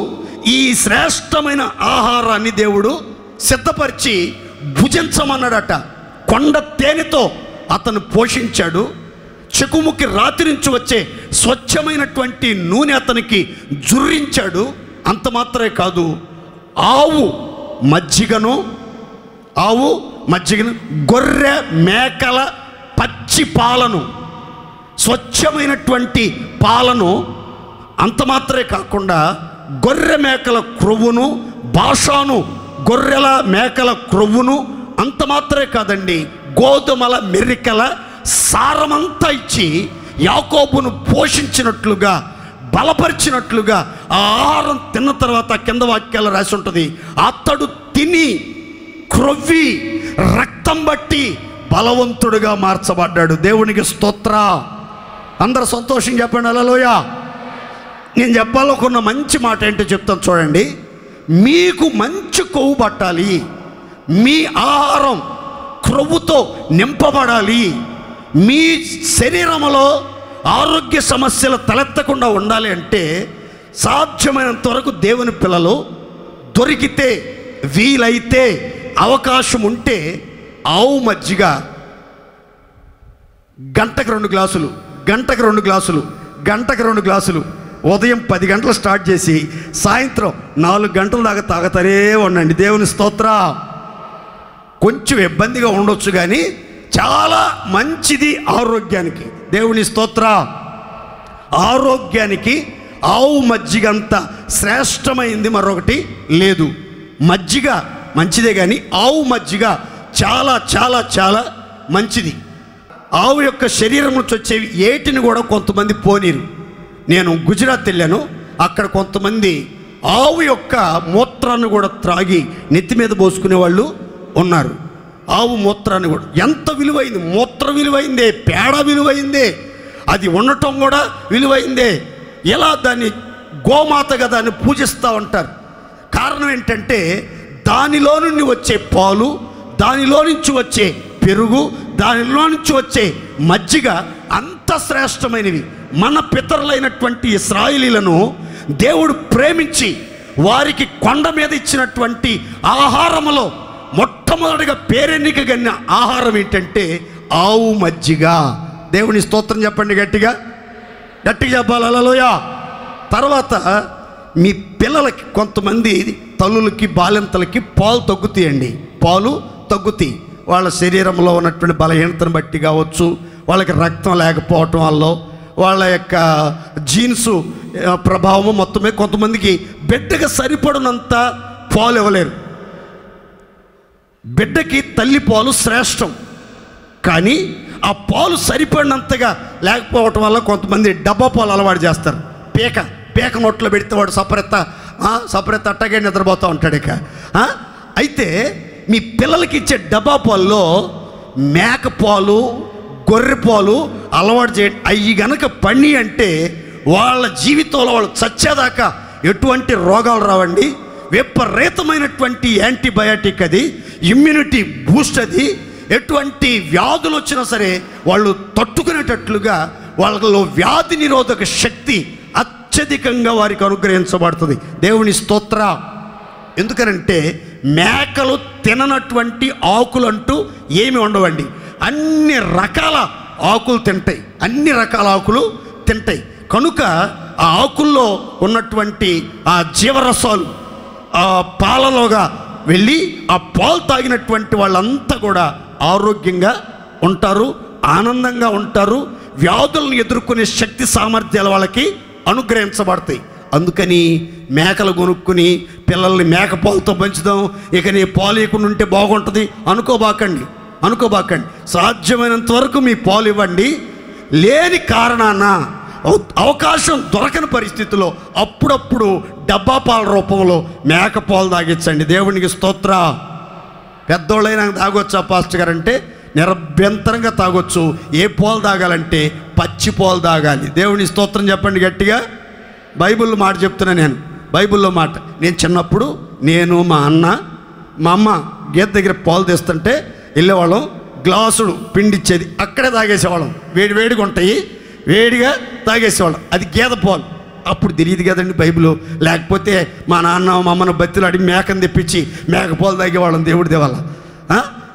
ఈ శ్రేష్టమైన ఆహారాన్ని దేవుడు సిద్ధపరిచి భుజించమన్నాడట. కొండ తేనెతో అతను పోషించాడు. చెకుముకి రాత్రి నుంచి వచ్చే స్వచ్ఛమైనటువంటి నూనె అతనికి జుర్రించాడు. అంత మాత్రమే కాదు, ఆవు మజ్జిగను, గొర్రె మేకల పచ్చి పాలను, స్వచ్ఛమైనటువంటి పాలను, అంత మాత్రమే కాకుండా గొర్రె మేకల క్రొవ్వును, బాషాను గొర్రెల మేకల క్రొవ్వును, అంత మాత్రమే కాదండి, గోధుమల మెరికల సారమంతా ఇచ్చి యాకోబును పోషించినట్లుగా, బలపరిచినట్లుగా. ఆ ఆహారం తిన్న తర్వాత కింద వాక్యాలు రాసి ఉంటుంది, అతడు తిని క్రొవ్వి రక్తం బట్టి బలవంతుడుగా మార్చబడ్డాడు. దేవునికి స్తోత్ర. అందరూ సంతోషం చెప్పండి హల్లెలూయా. నేను చెప్పాలనుకున్న మంచి మాట ఏంటో చెప్తాను చూడండి. మీకు మంచి కొవ్వు పట్టాలి, మీ ఆహారం క్రొవ్వుతో నింపబడాలి, మీ శరీరంలో ఆరోగ్య సమస్యలు తలెత్తకుండా ఉండాలి అంటే సాధ్యమైనంత వరకు దేవుని పిల్లలు దొరికితే, వీలైతే, అవకాశం ఉంటే ఆవు మజ్జిగ గంటకు 2 గ్లాసులు ఉదయం 10 గంటలు స్టార్ట్ చేసి సాయంత్రం 4 గంటల దాకా తాగుతారే ఉండండి. దేవుని స్తోత్ర. కొంచెం ఇబ్బందిగా ఉండొచ్చు కానీ చాలా మంచిది ఆరోగ్యానికి. దేవుని స్తోత్ర. ఆరోగ్యానికి ఆవు మజ్జిగ అంత శ్రేష్టమైంది మరొకటి లేదు. మజ్జిగ మంచిదే కానీ ఆవు మజ్జిగ చాలా చాలా చాలా మంచిది. ఆవు యొక్క శరీరం నుంచి వచ్చేవి ఏటిని కూడా కొంతమంది పోనీరు. నేను గుజరాత్ వెళ్ళాను. అక్కడ కొంతమంది ఆవు యొక్క మూత్రాన్ని కూడా త్రాగి నెత్తి మీద పోసుకునే వాళ్ళు ఉన్నారు. ఆవు మూత్రాన్ని కూడా, ఎంత విలువైంది! మూత్ర విలువైందే, పేడ విలువైందే, అది ఉండటం కూడా విలువైందే. ఎలా దాన్ని గోమాతగా దాన్ని పూజిస్తూ ఉంటారు. కారణం ఏంటంటే దానిలో నుండి వచ్చే పాలు, దానిలో నుంచి వచ్చే పెరుగు, దానిలో నుంచి వచ్చే మజ్జిగ అంత శ్రేష్టమైనవి. మన పితరులైనటువంటి ఇశ్రాయేలీలను దేవుడు ప్రేమించి వారికి కొండ మీద ఇచ్చినటువంటి ఆహారములో మొట్టమొదటిగా పేరెన్నికగన్న ఆహారం ఏంటంటే ఆవు మజ్జిగ. దేవుని స్తోత్రం చెప్పండి, గట్టిగా గట్టిగా చెప్పాలి. హల్లెలూయా. తర్వాత మీ పిల్లలకి, కొంతమంది తల్లులకి బాలింతలకి పాలు తగ్గుతాయండి. పాలు తగ్గుతాయి. వాళ్ళ శరీరంలో ఉన్నటువంటి బలహీనతను బట్టి కావచ్చు, వాళ్ళకి రక్తం లేకపోవటం వల్ల, వాళ్ళ యొక్క జీన్స్ ప్రభావం మొత్తమే. కొంతమందికి బిడ్డకి సరిపడినంత పాలు ఇవ్వలేరు. బిడ్డకి తల్లి పాలు శ్రేష్టం, కానీ ఆ పాలు సరిపడినంతగా లేకపోవటం వల్ల కొంతమంది డబ్బా పాలు అలవాటు చేస్తారు. పేక నోట్లో పెడితే వాడు సపరెత్త అట్టగే నిద్రపోతూ ఉంటాడు. ఇక అయితే మీ పిల్లలకి ఇచ్చే డబ్బా పాల్లో మేక పాలు, గొర్రె పాలు అలవాటు చేయండి. అవి గనక పని అంటే వాళ్ళ జీవితంలో వాళ్ళు చచ్చేదాకా ఎటువంటి రోగాలు రావండి. విపరీతమైనటువంటి యాంటీబయాటిక్, అది ఇమ్యూనిటీ బూస్ట్, అది ఎటువంటి వ్యాధులు వచ్చినా సరే వాళ్ళు తట్టుకునేటట్లుగా వాళ్ళలో వ్యాధి నిరోధక శక్తి అత్యధికంగా వారికి అనుగ్రహించబడుతుంది. దేవుని స్తోత్ర. ఎందుకనంటే మేకలు తిననటువంటి ఆకులు అంటూ ఏమి ఉండవండి. అన్ని రకాల ఆకులు తింటాయి, అన్ని రకాల ఆకులు తింటాయి. కనుక ఆ ఆకుల్లో ఉన్నటువంటి ఆ జీవరసాలు ఆ పాలలోగా వెళ్ళి ఆ పాలు తాగినటువంటి వాళ్ళంతా కూడా ఆరోగ్యంగా ఉంటారు, ఆనందంగా ఉంటారు. వ్యాధులను ఎదుర్కొనే శక్తి సామర్థ్యాలు వాళ్ళకి అనుగ్రహించబడతాయి. అందుకని మేకలు కొనుక్కుని పిల్లల్ని మేకపోలతో పెంచుదాం, ఇక నీ పాలు ఇవ్వకుండా ఉంటే బాగుంటుంది అనుకోబాకండి. సాధ్యమైనంత వరకు మీ పాలు ఇవ్వండి. లేని కారణాన అవకాశం దొరకని పరిస్థితిలో అప్పుడప్పుడు డబ్బా పాల రూపంలో మేకపోలు తాగించండి. దేవునికి స్తోత్ర. పెద్దోళ్ళైనా తాగొచ్చా పాస్టర్ గారు అంటే నిరభ్యంతరంగా తాగొచ్చు. ఏ పాలు తాగాలంటే పచ్చి పాలు తాగాలి. దేవుని స్తోత్రం చెప్పండి గట్టిగా. బైబిల్లో మాట చెప్తున్నా నేను. బైబిల్లో మాట, నేను చిన్నప్పుడు నేను మా అన్న మా అమ్మ గేదె దగ్గర పాలు తెస్తుంటే వెళ్ళేవాళ్ళం. గ్లాసుడు పిండిచ్చేది, అక్కడే తాగేసేవాళ్ళం. వేడిగా ఉంటాయి, వేడిగా తాగేసేవాళ్ళం. అది గేదె పాలు. అప్పుడు తెలియదు కదండి బైబిల్. లేకపోతే మా నాన్న మా అమ్మను బతిలో అడిగి మేకను తెప్పించి మేకపోలు తాగేవాళ్ళం. దేవుడి దేవల్ల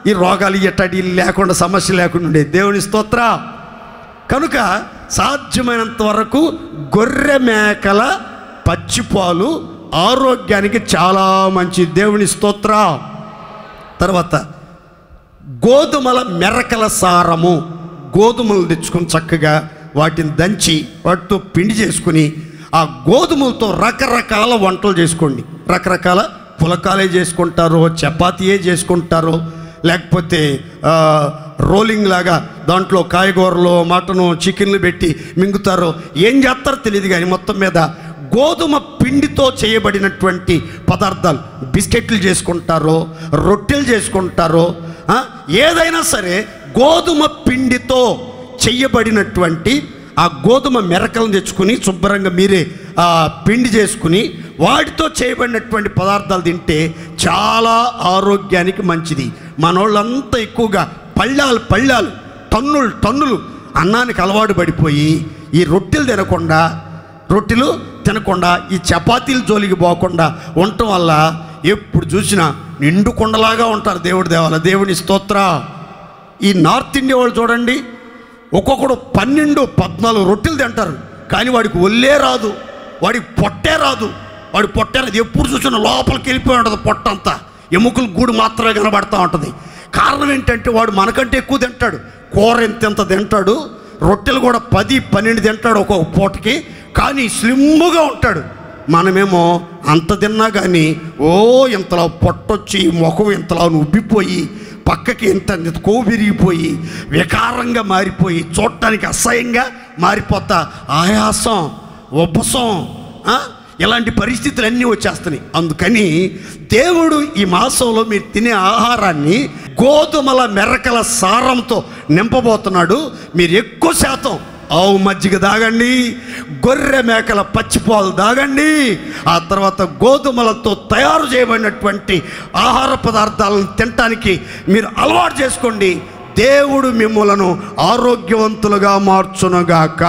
ఈ రోగాలు ఎట్టడి లేకుండా, సమస్య లేకుండా ఉండేది. దేవుని స్తోత్ర. కనుక సాధ్యమైనంత వరకు గొర్రె మేకల పచ్చిపాలు ఆరోగ్యానికి చాలా మంచి. దేవుని స్తోత్ర. తర్వాత గోధుమల మెరకల సారము. గోధుమలు తెచ్చుకొని చక్కగా వాటిని దంచి వాటితో పిండి చేసుకుని ఆ గోధుమలతో రకరకాల వంటలు చేసుకోండి. రకరకాల పులకాలే చేసుకుంటారో, చపాతీయే చేసుకుంటారో, లేకపోతే రోలింగ్ లాగా దాంట్లో కాయగూరలు, మటను, చికెన్లు పెట్టి మింగుతారో, ఏం చేస్తారో తెలియదు. కానీ మొత్తం మీద గోధుమ పిండితో చేయబడినటువంటి పదార్థాలు, బిస్కెట్లు చేసుకుంటారో, రొట్టెలు చేసుకుంటారో, ఏదైనా సరే గోధుమ పిండితో చెయ్యబడినటువంటి ఆ గోధుమ మెరకలను తెచ్చుకుని శుభ్రంగా మీరే పిండి చేసుకుని వాటితో చేయబడినటువంటి పదార్థాలు తింటే చాలా ఆరోగ్యానికి మంచిది. మనోళ్ళంతా ఎక్కువగా పళ్ళాలు టన్నులు అన్నానికి అలవాటు పడిపోయి ఈ రొట్టెలు తినకుండా ఈ చపాతీల జోలికి పోకుండా ఉండటం వల్ల ఎప్పుడు చూసినా నిండు కొండలాగా ఉంటారు. దేవుడి దేవాల. దేవుని స్తోత్ర. ఈ నార్త్ ఇండియా వాళ్ళు చూడండి, ఒక్కొక్కడు 12-14 రొట్టెలు తింటారు, కానీ వాడికి ఒళ్ళే రాదు, వాడికి పొట్టే రాదు. ఎప్పుడు చూసినా లోపలికి వెళ్ళిపోయి ఉంటుంది. పొట్టంతా ఎముకలు గూడు మాత్రమే కనబడుతూ ఉంటుంది. కారణం ఏంటంటే వాడు మనకంటే ఎక్కువ తింటాడు. కూర ఎంత తింటాడు, రొట్టెలు కూడా 10-12 తింటాడు ఒక్కొక్క పూటకి, కానీ స్లిమ్గా ఉంటాడు. మనమేమో అంత తిన్నా కానీ ఇంతలా పొట్టొచ్చి ముఖం ఇంతలా ఉబ్బిపోయి పక్కకి ఇంత కొవ్వు విరిగిపోయి వికారంగా మారిపోయి చూడటానికి అసహ్యంగా మారిపోతా ఆయాసం ఉబ్బసం, ఇలాంటి పరిస్థితులు అన్నీ వచ్చేస్తున్నాయి. అందుకని దేవుడు ఈ మాసంలో మీరు తినే ఆహారాన్ని గోధుమల మెరకల సారంతో నింపబోతున్నాడు. మీరు ఎక్కువ శాతం ఆవు మజ్జిగ తాగండి, గొర్రె మేకల పచ్చిపాలు తాగండి, ఆ తర్వాత గోధుమలతో తయారు చేయబడినటువంటి ఆహార పదార్థాలను తినటానికి మీరు అలవాటు చేసుకోండి. దేవుడు మిమ్మలను ఆరోగ్యవంతులుగా మార్చునుగాక.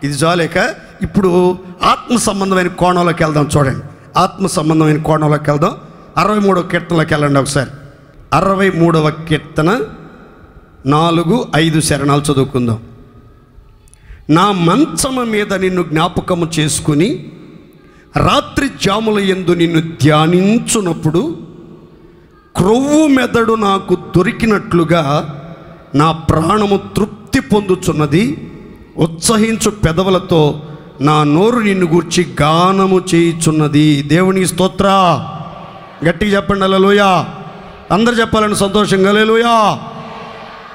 ఇది చాలేక ఇప్పుడు ఆత్మ సంబంధమైన కోణంలోకి వెళ్దాం. చూడండి, ఆత్మ సంబంధమైన కోణంలోకి వెళ్దాం. 63వ కీర్తనలోకి వెళ్ళండి ఒకసారి. 63వ కీర్తన 4-5 శరణాలు చదువుకుందాం. నా మంచము మీద నిన్ను జ్ఞాపకము చేసుకుని రాత్రి జాముల యందు నిన్ను ధ్యానించునప్పుడు క్రొవ్వు మెదడు నాకు దొరికినట్లుగా నా ప్రాణము తృప్తి పొందుచున్నది. ఉత్సహించు పెదవులతో నా నోరు నిన్ను గూర్చి గానము చేయుచున్నది. దేవునికి స్తోత్ర. గట్టిగా చెప్పండి హల్లెలూయా. అందరు చెప్పాలని సంతోషంగా హల్లెలూయా.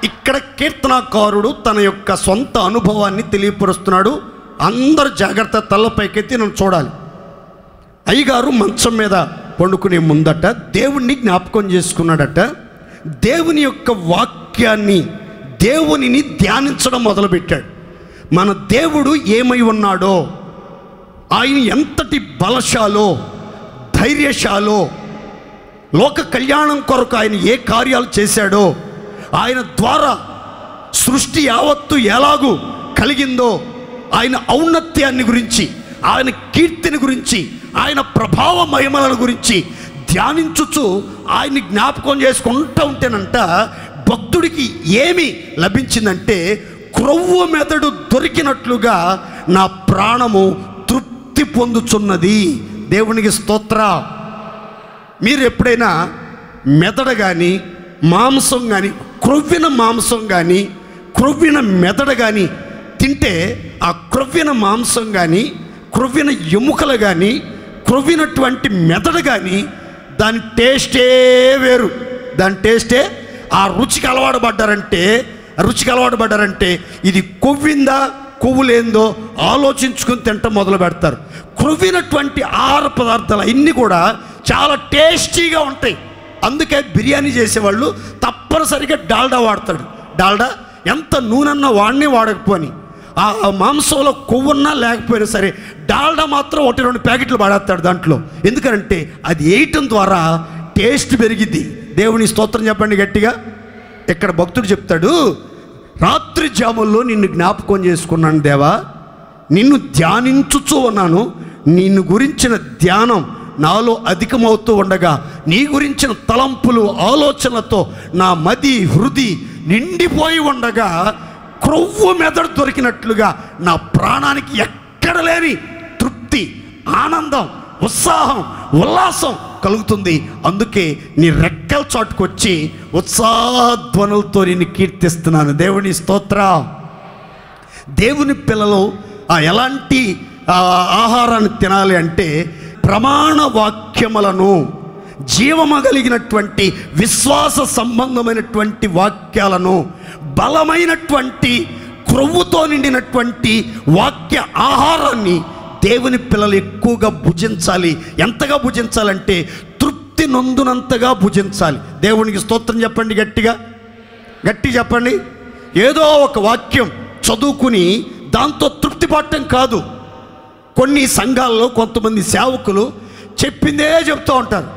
ఇక్కడ కీర్తనాకారుడు తన యొక్క సొంత అనుభవాన్ని తెలియపరుస్తున్నాడు. అందరు జాగ్రత్త తలపైకెత్తి నన్ను చూడాలి. అయ్యగారు మంచం మీద పండుకునే ముందట దేవుణ్ణి జ్ఞాపకం చేసుకున్నాడట. దేవుని యొక్క వాక్యాన్ని, దేవునిని ధ్యానించడం మొదలుపెట్టాడు. మన దేవుడు ఏమై ఉన్నాడో, ఆయన ఎంతటి బలశాలో, ధైర్యశాలో, లోక కళ్యాణం కొరకు ఆయన ఏ కార్యాలు చేశాడో, ఆయన ద్వారా సృష్టి యావత్తు ఎలాగూ కలిగిందో, ఆయన ఔన్నత్యాన్ని గురించి, ఆయన కీర్తిని గురించి, ఆయన ప్రభావ మహిమల గురించి ధ్యానించుచు ఆయన్ని జ్ఞాపకం చేసుకుంటూ ఉంటేనంట భక్తుడికి ఏమి లభించిందంటే, క్రొవ్వు మెదడు దొరికినట్లుగా నా ప్రాణము తృప్తి పొందుచున్నది. దేవునికి స్తోత్ర. మీరు ఎప్పుడైనా మెదడు కానీ, మాంసం కానీ, క్రొవ్విన మాంసం కానీ, క్రొవ్విన మెదడు కానీ తింటే, ఆ క్రొవ్విన మాంసం కానీ, క్రొవ్విన ఎముకలు కానీ, క్రొవ్వినటువంటి మెదడు కానీ దాని టేస్టే వేరు. దాని టేస్టే, ఆ రుచికి అలవాటు పడ్డారంటే ఇది కొవ్విందా కొవ్వు లేదో ఆలోచించుకుని తింట మొదలు పెడతారు. క్రొవ్వినటువంటి ఆహార పదార్థాలు అన్నీ కూడా చాలా టేస్టీగా ఉంటాయి. అందుకే బిర్యానీ చేసేవాళ్ళు తప్పనిసరిగా డాల్డా వాడతాడు. డాల్డా ఎంత నూనెన్నా వాడిని వాడకపోని, ఆ మాంసంలో కొవ్వున్నా లేకపోయినా సరే డాల్డా మాత్రం 1-2 ప్యాకెట్లు వాడేస్తాడు దాంట్లో. ఎందుకంటే అది వేయటం ద్వారా టేస్ట్ పెరిగిద్ది. దేవుని స్తోత్రం చెప్పండి గట్టిగా. ఇక్కడ భక్తుడు చెప్తాడు, రాత్రి జాముల్లో నిన్ను జ్ఞాపకం చేసుకున్నాను దేవా, నిన్ను ధ్యానించుచూ ఉన్నాను. నిన్ను గురించిన ధ్యానం నాలో అధికమవుతూ ఉండగా, నీ గురించిన తలంపులు ఆలోచనలతో నా మది హృది నిండిపోయి ఉండగా, క్రొవ్వు మెదడు దొరికినట్లుగా నా ప్రాణానికి ఎక్కడ లేని తృప్తి, ఆనందం, ఉత్సాహం, ఉల్లాసం కలుగుతుంది. అందుకే నీ రెక్కల చాటుకొచ్చి ఉత్సాహధ్వనులతో నిన్ను కీర్తిస్తున్నాను. దేవుని స్తోత్ర. దేవుని పిల్లలు ఎలాంటి ఆహారాన్ని తినాలి అంటే, ప్రమాణ వాక్యములను, జీవమగలిగినటువంటి విశ్వాస సంబంధమైనటువంటి వాక్యాలను, బలమైనటువంటి క్రొవ్వుతో నిండినటువంటి వాక్య ఆహారాన్ని దేవుని పిల్లలు ఎక్కువగా భుజించాలి. ఎంతగా భుజించాలంటే తృప్తి నొందునంతగా భుజించాలి. దేవునికి స్తోత్రం చెప్పండి గట్టిగా. గట్టి చెప్పండి. ఏదో ఒక వాక్యం చదువుకుని దాంతో తృప్తి పడటం కాదు. కొన్ని సంఘాల్లో కొంతమంది సేవకులు చెప్పిందే చెప్తూ ఉంటారు.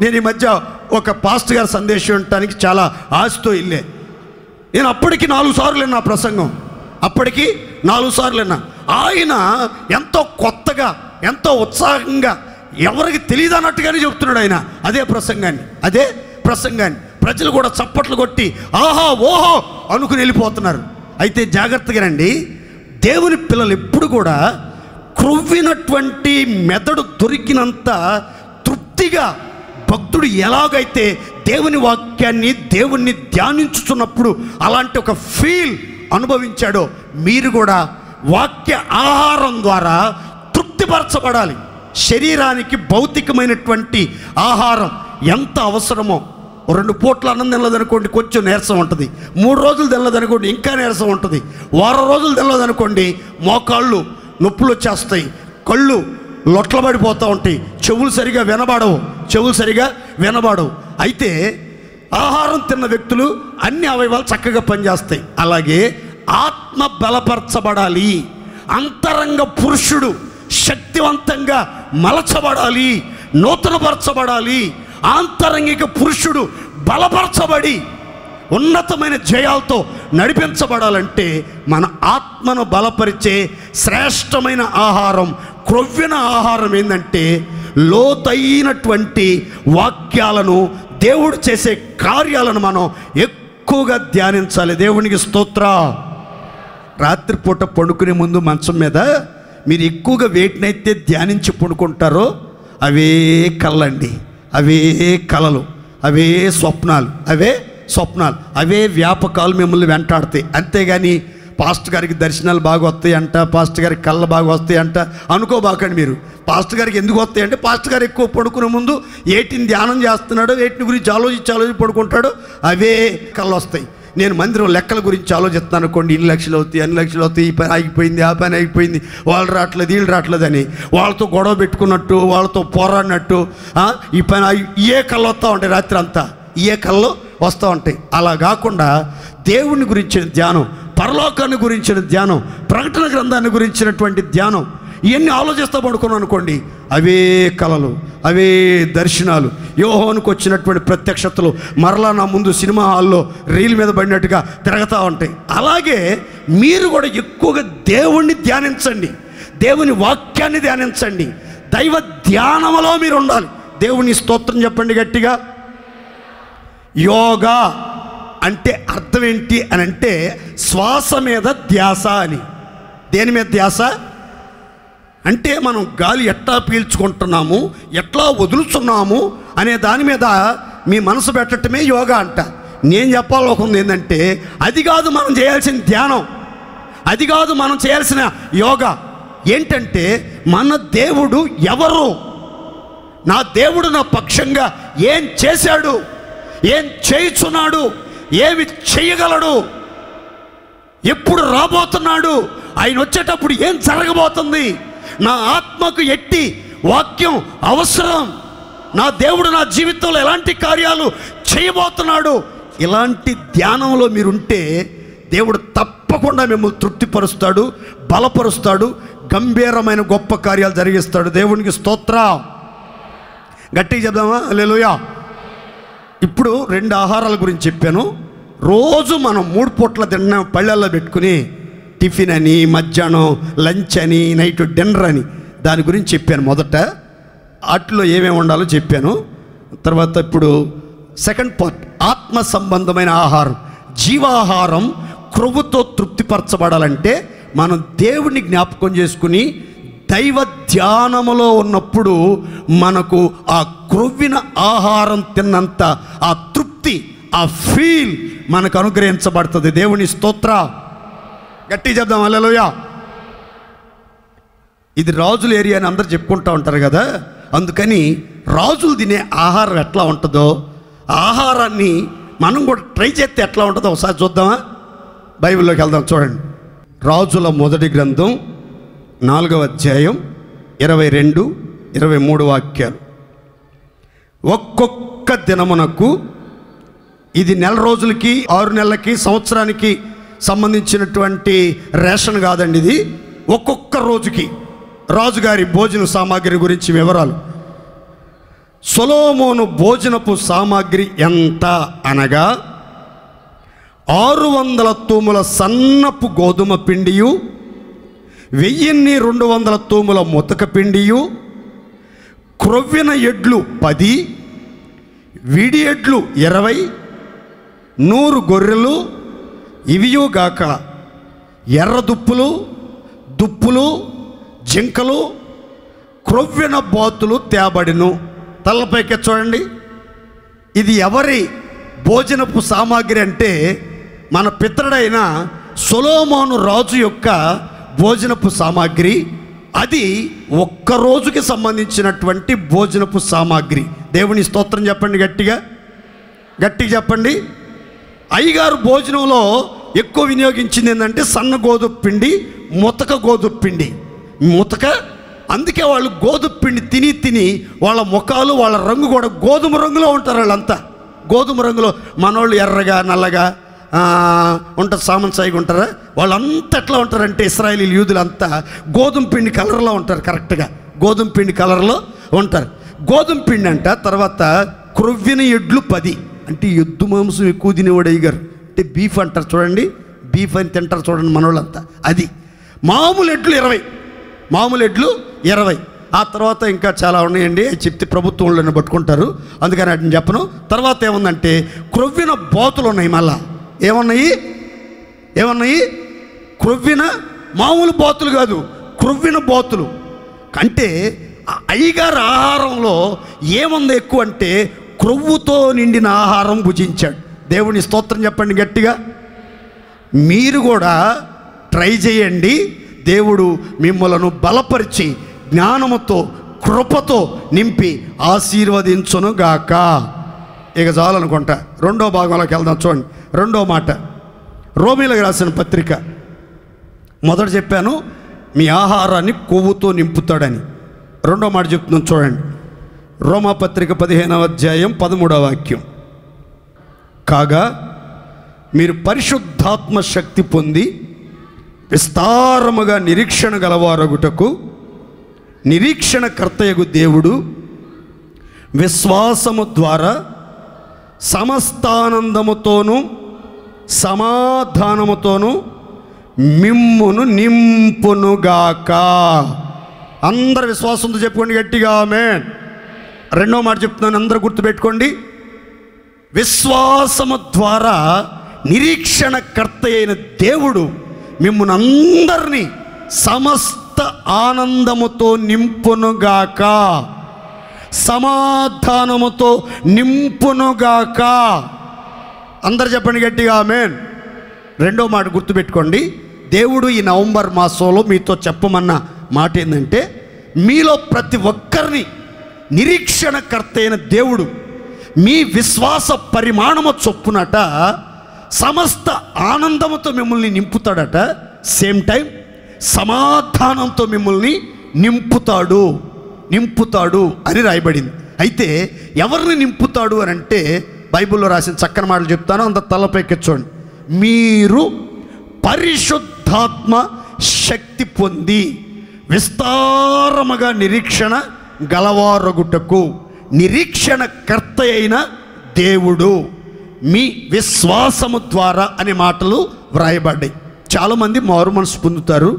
నేను ఈ మధ్య ఒక పాస్టర్ గారి సందేశం వినటానికి చాలా ఆశతో వెళ్ళే. నేను అప్పటికి 4 సార్లు విన్నా ప్రసంగం. అప్పటికి 4 సార్లు విన్నా. ఆయన ఎంతో కొత్తగా, ఎంతో ఉత్సాహంగా, ఎవరికి తెలియదు అన్నట్టుగానే చెప్తున్నాడు ఆయన అదే ప్రసంగాన్ని. ప్రజలు కూడా చప్పట్లు కొట్టి ఆహా ఓహో అనుకుని వెళ్ళిపోతున్నారు. అయితే జాగ్రత్తగా రండి. దేవుని పిల్లలు ఎప్పుడు కూడా క్రొవ్వినటువంటి మెదడు దొరికినంత తృప్తిగా, భక్తుడు ఎలాగైతే దేవుని వాక్యాన్ని, దేవుణ్ణి ధ్యానించుచున్నప్పుడు అలాంటి ఒక ఫీల్ అనుభవించాడో, మీరు కూడా వాక్య ఆహారం ద్వారా తృప్తిపరచబడాలి. శరీరానికి భౌతికమైనటువంటి ఆహారం ఎంత అవసరమో, 2 పూట్ల అన్నం తినలేదనుకోండి కొంచెం నీరసం ఉంటుంది, 3 రోజులు తినలేదనుకోండి ఇంకా నీరసం ఉంటుంది, వారం రోజులు తినలేదనుకోండి మోకాళ్ళు నొప్పులు వచ్చేస్తాయి, కళ్ళు లొట్లబడిపోతూ ఉంటాయి, చెవులు సరిగా వినబడవు. అయితే ఆహారం తిన్న వ్యక్తులు అన్ని అవయవాలు చక్కగా పనిచేస్తాయి. అలాగే ఆత్మ బలపరచబడాలి, అంతరంగ పురుషుడు శక్తివంతంగా మలచబడాలి, నూతనపరచబడాలి. ఆంతరంగిక పురుషుడు బలపరచబడి ఉన్నతమైన జయాలతో నడిపించబడాలంటే మన ఆత్మను బలపరిచే శ్రేష్టమైన ఆహారం, క్రొవ్విన ఆహారం ఏంటంటే లోతైనటువంటి వాక్యాలను, దేవుడు చేసే కార్యాలను మనం ఎక్కువగా ధ్యానించాలి. దేవునికి స్తోత్రం. రాత్రిపూట పండుకునే ముందు మంచం మీద మీరు ఎక్కువగా వేటినైతే ధ్యానించి పడుకుంటారో అవే కళ్ళండి, అవే కలలు, అవే స్వప్నాలు, అవే వ్యాపకాలు మిమ్మల్ని వెంటాడతాయి. అంతేగాని పాస్టర్ గారికి దర్శనాలు బాగా వస్తాయంట, పాస్టర్ గారికి కళ్ళ బాగా వస్తాయంట అనుకోబాకండి. మీరు పాస్టర్ గారికి ఎందుకు వస్తాయంటే పాస్టర్ గారు ఎక్కువ పడుకునే ముందు ఏటిని ధ్యానం చేస్తున్నాడో, వేటిని గురించి ఆలోచించి పడుకుంటాడో అవే కళ్ళు వస్తాయి. నేను మందిరం లెక్కల గురించి ఆలోచిస్తాను అనుకోండి, ఇన్ని లక్షలు అవుతాయి, అన్ని లక్షలు అవుతాయి, ఈ పని ఆగిపోయింది, ఆ పని ఆగిపోయింది, వాళ్ళు రావట్లేదు, వీళ్ళు రావట్లేదని వాళ్ళతో గొడవ పెట్టుకున్నట్టు, వాళ్ళతో పోరాడినట్టు ఈ పని ఏ కళ్ళు వస్తూ ఉంటాయి, రాత్రి అంతా ఏ కళ్ళు వస్తూ ఉంటాయి. అలా కాకుండా దేవుని గురించిన ధ్యానం, పరలోకాన్ని గురించిన ధ్యానం, ప్రకటన గ్రంథాన్ని గురించినటువంటి ధ్యానం, ఇవన్నీ ఆలోచిస్తూ పడుకున్నాను అనుకోండి, అవే కళలు, అవే దర్శనాలు, యోహానుకు వచ్చినటువంటి ప్రత్యక్షతలు మరలా నా ముందు సినిమా హాల్లో రీల్ మీద పడినట్టుగా తిరుగుతూ ఉంటాయి. అలాగే మీరు కూడా ఎక్కువగా దేవుణ్ణి ధ్యానించండి, దేవుని వాక్యాన్ని ధ్యానించండి, దైవ ధ్యానంలో మీరు ఉండాలి. దేవుని స్తోత్రం చెప్పండి గట్టిగా. యోగా అంటే అర్థం ఏంటి అని అంటే శ్వాస మీద ధ్యాస అని. దేని మీద ధ్యాస అంటే మనం గాలి ఎట్లా పీల్చుకుంటున్నాము, ఎట్లా వదులుతున్నాము అనే దాని మీద మీ మనసు పెట్టడమే యోగా అంట. నేను చెప్పాలనుకుంది ఏంటంటే అది కాదు మనం చేయాల్సిన ధ్యానం, అది కాదు మనం చేయాల్సిన యోగా. ఏంటంటే మన దేవుడు ఎవరు, నా దేవుడు నా పక్షంగా ఏం చేశాడు, ఏం చేయుచున్నాడు, ఏమి చేయగలడు, ఎప్పుడు రాబోతున్నాడు, ఆయన వచ్చేటప్పుడు ఏం జరగబోతుంది, నా ఆత్మకు ఎట్టి వాక్యం అవసరం, నా దేవుడు నా జీవితంలో ఎలాంటి కార్యాలు చేయబోతున్నాడు, ఇలాంటి ధ్యానంలో మీరుంటే దేవుడు తప్పకుండా మిమ్మల్ని తృప్తిపరుస్తాడు, బలపరుస్తాడు, గంభీరమైన గొప్ప కార్యాలు జరిగిస్తాడు. దేవునికి స్తోత్రం. గట్టిగా చెప్దామా? హల్లెలూయా. ఇప్పుడు 2 ఆహారాల గురించి చెప్పాను. రోజు మనం 3 పూట్ల తిన్న పళ్ళల్లో పెట్టుకుని టిఫిన్ అని, మధ్యాహ్నం లంచ్ అని, నైట్ డిన్నర్ అని దాని గురించి చెప్పాను. మొదట వాటిలో ఏమేమి ఉండాలో చెప్పాను. తర్వాత ఇప్పుడు సెకండ్ పార్ట్, ఆత్మ సంబంధమైన ఆహారం, జీవాహారం. క్రొవ్వుతో తృప్తిపరచబడాలంటే మనం దేవుడిని జ్ఞాపకం చేసుకుని దైవ ధ్యానములో ఉన్నప్పుడు మనకు ఆ క్రొవ్విన ఆహారం తిన్నంత ఆ తృప్తి, ఆ ఫీల్ మనకు అనుగ్రహించబడుతుంది. దేవుని స్తోత్ర. గట్టి చెప్దాం హల్లెలూయా. ఇది రాజుల ఏరియా అని అందరు చెప్పుకుంటూ ఉంటారు కదా, అందుకని రాజులు తినే ఆహారం ఎట్లా ఉంటుందో ఆహారాన్ని మనం కూడా ట్రై చేస్తే ఎట్లా ఉంటుందో ఒకసారి చూద్దామా? బైబిల్లోకి వెళ్దాం. చూడండి, రాజుల మొదటి గ్రంథం 4వ అధ్యాయం 22, 23 వాక్యాలు. ఒక్కొక్క దినమునకు, ఇది నెల రోజులకి, 6 నెలలకి, సంవత్సరానికి సంబంధించినటువంటి రేషన్ కాదండి, ఇది ఒక్కొక్క రోజుకి రాజుగారి భోజన సామాగ్రి గురించి వివరాలు. సొలొమోను భోజనపు సామాగ్రి ఎంత అనగా 600 తూముల సన్నపు గోధుమ పిండియు, 1200 తూముల ముతక పిండియు, క్రొవ్విన ఎడ్లు 10, విడి ఎడ్లు 20, 100 గొర్రెలు, ఇవియుగాక ఎర్రదుప్పులు, దుప్పులు, జింకలు, క్రొవ్విన బాతులు తేబడిను. తలపైకి చూడండి, ఇది ఎవరి భోజనపు సామాగ్రి అంటే మన పితరుడైన సొలొమోను రాజు యొక్క భోజనపు సామాగ్రి. అది ఒక్క రోజుకి సంబంధించినటువంటి భోజనపు సామాగ్రి. దేవుని స్తోత్రం చెప్పండి, గట్టిగా చెప్పండి. అయ్యగారు భోజనంలో ఎక్కువ వినియోగించింది ఏంటంటే సన్న గోధుమ పిండి, ముతక గోధుమ పిండి. ముతక. అందుకే వాళ్ళు గోధుమ పిండి తిని తిని వాళ్ళ ముఖాలు, వాళ్ళ రంగు కూడా గోధుమ రంగులో ఉంటారు. వాళ్ళంతా గోధుమ రంగులో. మనోళ్ళు ఎర్రగా నల్లగా ఉంటారు, సామంసాయిగా ఉంటారా? వాళ్ళంతా ఎట్లా ఉంటారంటే ఇశ్రాయేలీయులు, యూదులంతా గోధుమ పిండి కలర్లో ఉంటారు. కరెక్ట్గా గోధుమ పిండి కలర్లో ఉంటారు. గోధుమ పిండి అంట. తర్వాత క్రొవ్విన ఎడ్లు 10, అంటే ఎద్దు మాంసం ఎక్కువ తినేవాడు అయ్యగారు. అంటే బీఫ్ అంటారు చూడండి, బీఫ్ అని తింటారు చూడండి మనోళ్ళంతా. అది మామూలు ఎడ్లు 20, మామూలు ఎడ్లు 20. ఆ తర్వాత ఇంకా చాలా ఉన్నాయండి, చెప్తే ప్రభుత్వంలోనే పట్టుకుంటారు, అందుకని వాటిని చెప్పను. తర్వాత ఏముందంటే క్రొవ్విన బోతులు ఉన్నాయి. మళ్ళా ఏమన్నాయి? క్రొవ్విన మామూలు బోతులు కాదు, క్రొవ్విన బోతులు. అంటే అయ్యగారు ఆహారంలో ఏముంది ఎక్కువ అంటే క్రొవ్వుతో నిండిన ఆహారం భుజించాడు. దేవుని స్తోత్రం చెప్పండి గట్టిగా. మీరు కూడా ట్రై చేయండి. దేవుడు మిమ్మలను బలపరిచి జ్ఞానముతో కృపతో నింపి ఆశీర్వదించునుగాక. ఇక చాలనుకుంటా. రెండో భాగంలోకి వెళ్దాం. చూడండి, రెండో మాట, రోమీలకు రాసిన పత్రిక. మొదట చెప్పాను మీ ఆహారాన్ని కొవ్వుతో నింపుతాడని. రెండో మాట చెప్తున్నాను చూడండి. రోమా పత్రిక 15వ అధ్యాయం 13వ వాక్యం. కాగా మీరు పరిశుద్ధాత్మ శక్తి పొంది విస్తారముగా నిరీక్షణ గలవారగుటకు నిరీక్షణకర్తయగు దేవుడు విశ్వాసము ద్వారా సమస్తానందముతోనూ సమాధానముతోనూ మిమ్మును నింపునుగాక. అందరు విశ్వాసంతో చెప్పుకోండి గట్టిగా ఆమేన్. రెండో మాట చెప్తున్నాను, అందరూ గుర్తుపెట్టుకోండి. విశ్వాసము ద్వారా నిరీక్షణకర్త అయిన దేవుడు మిమ్మును అందరినీ సమస్త ఆనందముతో నింపునుగాక, సమాధానముతో నింపునుగాక. అందరు చెప్పండి గట్టిగా ఆమేన్. రెండో మాట గుర్తుపెట్టుకోండి. దేవుడు ఈ నవంబర్ మాసంలో మీతో చెప్పమన్న మాట ఏంటంటే, మీలో ప్రతి ఒక్కరిని నిరీక్షణకర్త అయిన దేవుడు మీ విశ్వాస పరిమాణము చొప్పునట సమస్త ఆనందముతో మిమ్మల్ని నింపుతాడట. సేమ్ టైం సమాధానంతో మిమ్మల్ని నింపుతాడు అని రాయబడింది. అయితే ఎవరిని నింపుతాడు అని అంటే బైబిల్లో రాసిన చక్కని మాటలు చెప్తాను, అంత తలపైకెచ్చోండి. మీరు పరిశుద్ధాత్మ శక్తి పొంది విస్తారముగా నిరీక్షణ గలవారగుటకు నిరీక్షణకర్త అయిన దేవుడు మీ విశ్వాసము ద్వారా అనే మాటలు వ్రాయబడ్డాయి. చాలామంది మారు మనసు పొందుతారు,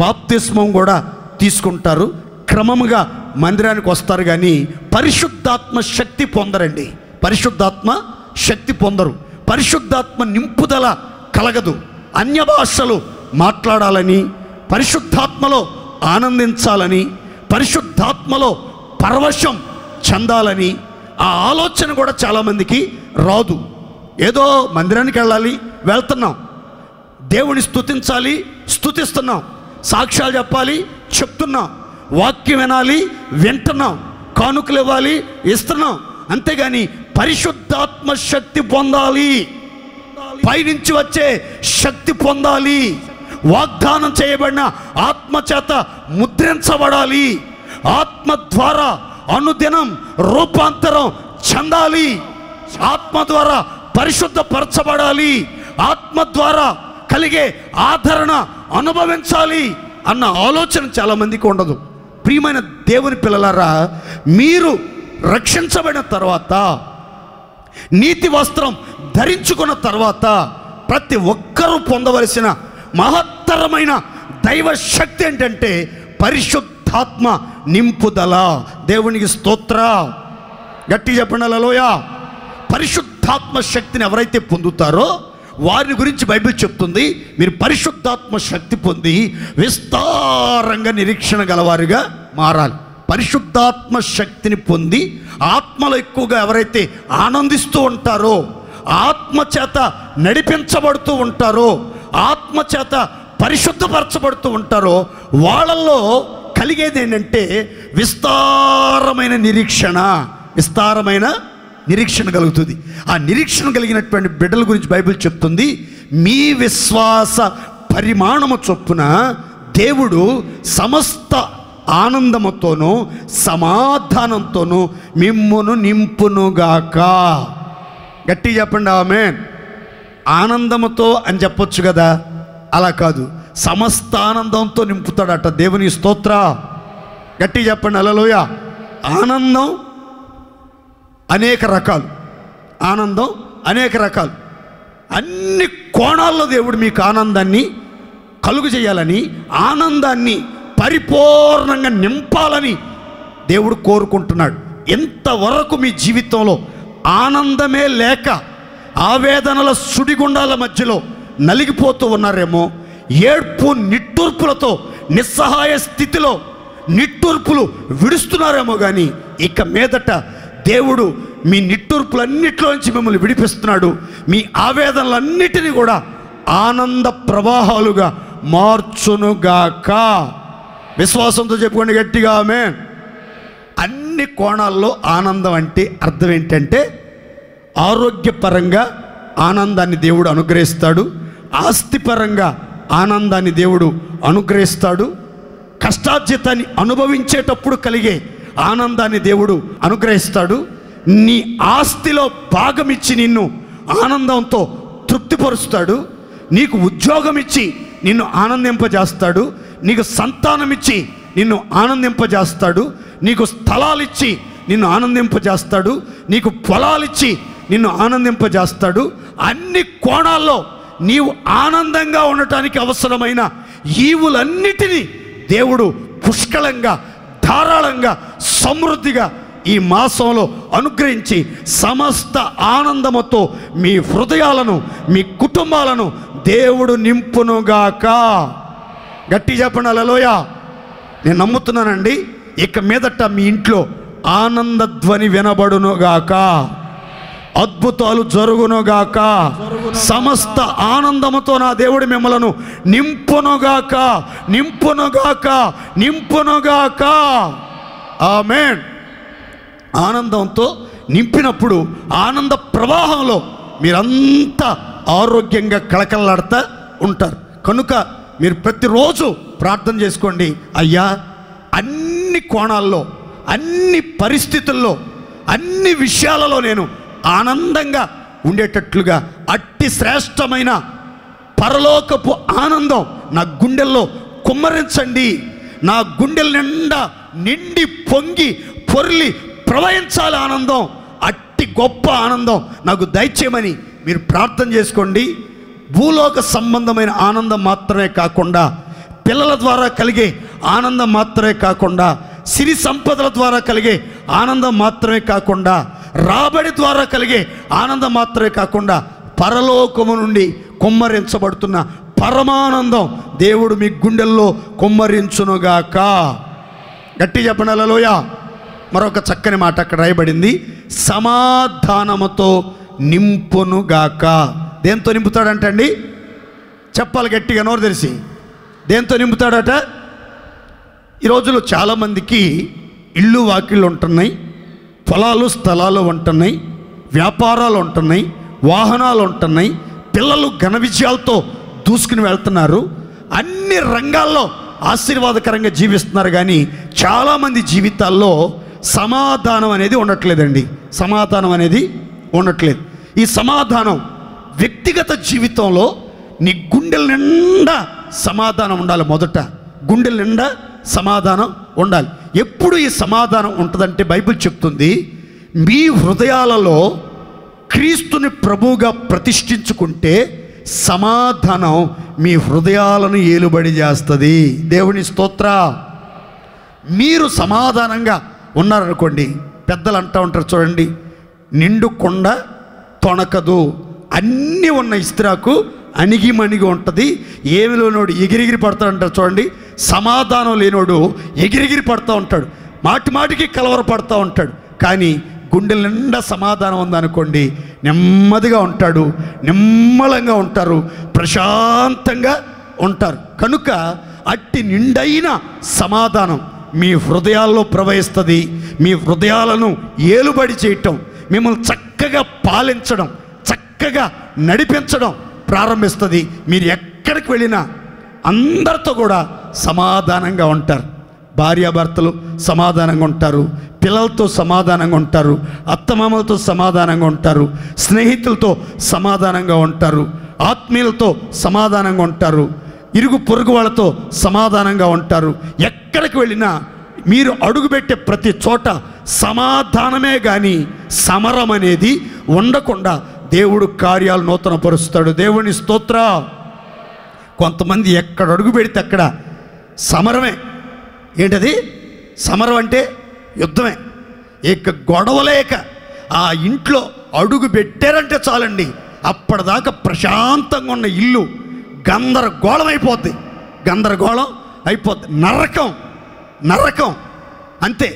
బాప్తిస్మం కూడా తీసుకుంటారు, క్రమముగా మందిరానికి వస్తారు, కానీ పరిశుద్ధాత్మ శక్తి పొందరండి. పరిశుద్ధాత్మ శక్తి పొందరు. పరిశుద్ధాత్మ నింపుదల కలగదు. అన్య భాషలు మాట్లాడాలని, పరిశుద్ధాత్మలో ఆనందించాలని, పరిశుద్ధాత్మలో పరవశం చెందాలని ఆ ఆలోచన కూడా చాలామందికి రాదు. ఏదో మందిరానికి వెళ్ళాలి, వెళ్తున్నాం, దేవుని స్తుతించాలి, స్తుతిస్తున్నాం, సాక్ష్యాలు చెప్పాలి, చెప్తున్నాం, వాక్యం వినాలి, వింటున్నాం, కానుకలు ఇవ్వాలి, ఇస్తున్నాం. అంతేగాని పరిశుద్ధాత్మ శక్తి పొందాలి, పైనుంచి వచ్చే శక్తి పొందాలి, వాగ్దానం చేయబడిన ఆత్మ చేత ముద్రించబడాలి, ఆత్మ ద్వారా అనుదినం రూపాంతరం చెందాలి, ఆత్మ ద్వారా పరిశుద్ధపరచబడాలి, ఆత్మ ద్వారా కలిగే ఆదరణ అనుభవించాలి అన్న ఆలోచన చాలామందికి ఉండదు. ప్రియమైన దేవుని పిల్లలారా, మీరు రక్షించబడిన తర్వాత, నీతి వస్త్రం ధరించుకున్న తర్వాత ప్రతి ఒక్కరూ పొందవలసిన మహత్తరమైన దైవ శక్తి ఏంటంటే పరిశుద్ధాత్మ నింపుదల. దేవునికి స్తోత్ర. గట్టి చెప్పండి హల్లెలూయా. పరిశుద్ధాత్మ శక్తిని ఎవరైతే పొందుతారో వారిని గురించి బైబిల్ చెప్తుంది, మీరు పరిశుద్ధాత్మ శక్తి పొంది విస్తారంగా నిరీక్షణ గలవారిగా మారాలి. పరిశుద్ధాత్మ శక్తిని పొంది ఆత్మలో ఎక్కువగా ఎవరైతే ఆనందిస్తూ ఉంటారో, ఆత్మ చేత నడిపించబడుతూ ఉంటారో, ఆత్మ చేత పరిశుద్ధపరచబడుతూ ఉంటారో, వాళ్ళల్లో కలిగేది ఏంటంటే విస్తారమైన నిరీక్షణ కలుగుతుంది. ఆ నిరీక్షణ కలిగినటువంటి బిడ్డల గురించి బైబిల్ చెప్తుంది, మీ విశ్వాస పరిమాణము చొప్పున దేవుడు సమస్త ఆనందముతోనూ సమాధానంతోనూ మిమ్మును నింపునుగాక. గట్టి చెప్పండి ఆమేన్. ఆనందముతో అని చెప్పొచ్చు కదా, అలా కాదు, సమస్త ఆనందంతో నింపుతాడట. దేవుని స్తోత్ర. గట్టి చెప్పండి హల్లెలూయా. ఆనందం అనేక రకాలు, ఆనందం అనేక రకాలు. అన్ని కోణాల్లో దేవుడు మీకు ఆనందాన్ని కలుగు చేయాలని, ఆనందాన్ని పరిపూర్ణంగా నింపాలని దేవుడు కోరుకుంటున్నాడు. ఎంతవరకు మీ జీవితంలో ఆనందమే లేక ఆవేదనల సుడిగుండాల మధ్యలో నలిగిపోతూ ఉన్నారేమో, ఏడ్పు నిట్టూర్పులతో నిస్సహాయ స్థితిలో నిట్టూర్పులు విడుస్తున్నారేమో, కానీ ఇక మీదట దేవుడు మీ నిట్టూర్పులన్నిటిలో నుంచి మిమ్మల్ని విడిపిస్తున్నాడు. మీ ఆవేదనలన్నిటినీ కూడా ఆనంద ప్రవాహాలుగా మార్చునుగాక. విశ్వాసంతో చెప్పుకోండి గట్టిగా ఆమేన్. అన్ని కోణాల్లో ఆనందం అంటే అర్థం ఏంటంటే, ఆరోగ్యపరంగా ఆనందాన్ని దేవుడు అనుగ్రహిస్తాడు, ఆస్తిపరంగా ఆనందాన్ని దేవుడు అనుగ్రహిస్తాడు, కష్టార్జితాన్ని అనుభవించేటప్పుడు కలిగే ఆనందాన్ని దేవుడు అనుగ్రహిస్తాడు, నీ ఆస్తిలో భాగమిచ్చి నిన్ను ఆనందంతో తృప్తిపరుస్తాడు, నీకు ఉద్యోగం ఇచ్చి నిన్ను ఆనందింపజేస్తాడు, నీకు సంతానం ఇచ్చి నిన్ను ఆనందింపజేస్తాడు, నీకు స్థలాలిచ్చి నిన్ను ఆనందింపజేస్తాడు, నీకు పొలాలిచ్చి నిన్ను ఆనందింపజేస్తాడు. అన్ని కోణాల్లో నీవు ఆనందంగా ఉండటానికి అవసరమైన ఈవులన్నిటినీ దేవుడు పుష్కలంగా, ధారాళంగా, సమృద్ధిగా ఈ మాసంలో అనుగ్రహించి సమస్త ఆనందముతో మీ హృదయాలను, మీ కుటుంబాలను దేవుడు నింపునుగాక. గట్టి చెప్పండి హల్లెలూయా. నేను నమ్ముతున్నానండి, ఇక మీదట మీ ఇంట్లో ఆనంద ధ్వని వినబడునుగాక, అద్భుతాలు జరుగునుగాక, సమస్త ఆనందముతో నా దేవుడు మిమ్మలను నింపునుగాక, నింపునుగాక, నింపునుగాక. ఆమేన్. ఆనందంతో నింపినప్పుడు ఆనంద ప్రవాహంలో మీరంతా ఆరోగ్యంగా కళకళలాడుతూ ఉంటారు. కనుక మీరు ప్రతిరోజు ప్రార్థన చేసుకోండి, అయ్యా అన్ని కోణాల్లో, అన్ని పరిస్థితుల్లో, అన్ని విషయాలలో నేను ఆనందంగా ఉండేటట్లుగా అట్టి శ్రేష్టమైన పరలోకపు ఆనందం నా గుండెల్లో కుమ్మరించండి. నా గుండెల నిండా నిండి పొంగి పొర్లి ప్రవహించాలి ఆనందం. అట్టి గొప్ప ఆనందం నాకు దయచేయమని మీరు ప్రార్థన చేసుకోండి. భూలోక సంబంధమైన ఆనందం మాత్రమే కాకుండా, పిల్లల ద్వారా కలిగే ఆనందం మాత్రమే కాకుండా, సిరి సంపదల ద్వారా కలిగే ఆనందం మాత్రమే కాకుండా, రాబడి ద్వారా కలిగే ఆనందం మాత్రమే కాకుండా, పరలోకము నుండి కుమ్మరించబడుతున్న పరమానందం దేవుడు మీ గుండెల్లో కుమ్మరించునుగాక. గట్టి చెప్పండి హల్లెలూయా. మరొక చక్కని మాట అక్కడ రాయబడింది, సమాధానముతో నింపునుగాక. దేంతో నింపుతాడంటండి? చెప్పాలి గట్టిగా, నోరు తెరిచి. దేంతో నింపుతాడట? ఈ రోజుల్లో చాలామందికి ఇళ్ళు వాకిళ్ళు ఉంటున్నాయి, పొలాలు స్థలాలు ఉంటున్నాయి, వ్యాపారాలు ఉంటున్నాయి, వాహనాలు ఉంటున్నాయి, పిల్లలు ఘన విజయాలతో దూసుకుని వెళ్తున్నారు, అన్ని రంగాల్లో ఆశీర్వాదకరంగా జీవిస్తున్నారు. కానీ చాలామంది జీవితాల్లో సమాధానం అనేది ఉండట్లేదండి. సమాధానం అనేది ఉండట్లేదు. ఈ సమాధానం వ్యక్తిగత జీవితంలో నీ గుండెల నిండా సమాధానం ఉండాలి. మొదట గుండెల నిండా సమాధానం ఉండాలి. ఎప్పుడు ఈ సమాధానం ఉంటుందంటే బైబిల్ చెప్తుంది, మీ హృదయాలలో క్రీస్తుని ప్రభువుగా ప్రతిష్ఠించుకుంటే సమాధానం మీ హృదయాలను ఏలుబడి చేస్తుంది. దేవుని స్తోత్ర. మీరు సమాధానంగా ఉన్నారనుకోండి, పెద్దలు అంటూ ఉంటారు చూడండి, నిండు కొండ తొణకదు, అన్నీ ఉన్న ఇస్త్రాకు అణిగిమణిగి ఉంటుంది, ఏమి లేనోడు ఎగిరిగిరి పడతా ఉంటాడు చూడండి. సమాధానం లేనోడు ఎగిరిగిరి పడుతూ ఉంటాడు, మాటి మాటికి కలవరపడుతూ ఉంటాడు. కానీ గుండెల నిండా సమాధానం ఉందనుకోండి, నెమ్మదిగా ఉంటాడు, నిమ్మలంగా ఉంటారు, ప్రశాంతంగా ఉంటారు. కనుక అట్టి నిండైన సమాధానం మీ హృదయాల్లో ప్రవహిస్తుంది. మీ హృదయాలను ఏలుబడి చేయటం, మిమ్మల్ని చక్కగా పాలించడం, చక్కగా నడిపించడం ప్రారంభిస్తుంది. మీరు ఎక్కడికి వెళ్ళినా అందరితో కూడా సమాధానంగా ఉంటారు. భార్యాభర్తలు సమాధానంగా ఉంటారు, పిల్లలతో సమాధానంగా ఉంటారు, అత్తమామలతో సమాధానంగా ఉంటారు, స్నేహితులతో సమాధానంగా ఉంటారు, ఆత్మీయులతో సమాధానంగా ఉంటారు, ఇరుగు పొరుగు వాళ్ళతో సమాధానంగా ఉంటారు. ఎక్కడికి వెళ్ళినా మీరు అడుగుపెట్టే ప్రతి చోట సమాధానమే కానీ సమరం అనేది ఉండకుండా దేవుడు కార్యాలు నూతనపరుస్తాడు. దేవుని స్తోత్ర. కొంతమంది ఎక్కడ అడుగు పెడితే అక్కడ సమరమే. ఏంటది సమరం అంటే? యుద్ధమే. ఇక గొడవలేక ఆ ఇంట్లో అడుగు పెట్టారంటే చాలండి, అప్పటిదాకా ప్రశాంతంగా ఉన్న ఇల్లు గందరగోళం అయిపోద్ది. గందరగోళం అయిపోద్ది. నరకం నరకం అంతే.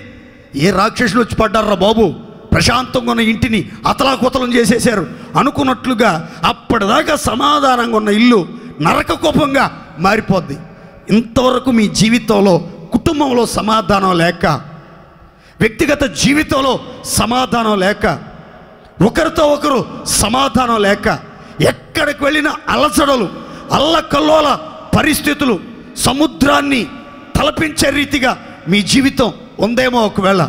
ఏ రాక్షసులు వచ్చి పడ్డారా బాబు, ప్రశాంతంగా ఉన్న ఇంటిని అతలాకుతలం చేసేశారు అనుకున్నట్లుగా అప్పటిదాకా సమాధానంగా ఉన్న ఇల్లు నరక కోపంగా మారిపోద్ది. ఇంతవరకు మీ జీవితంలో, కుటుంబంలో సమాధానం లేక, వ్యక్తిగత జీవితంలో సమాధానం లేక, ఒకరితో ఒకరు సమాధానం లేక, ఎక్కడికి వెళ్ళిన అలసడలు, అల్లకల్లోల పరిస్థితులు, సముద్రాన్ని తలపించే రీతిగా మీ జీవితం ఉందేమో ఒకవేళ.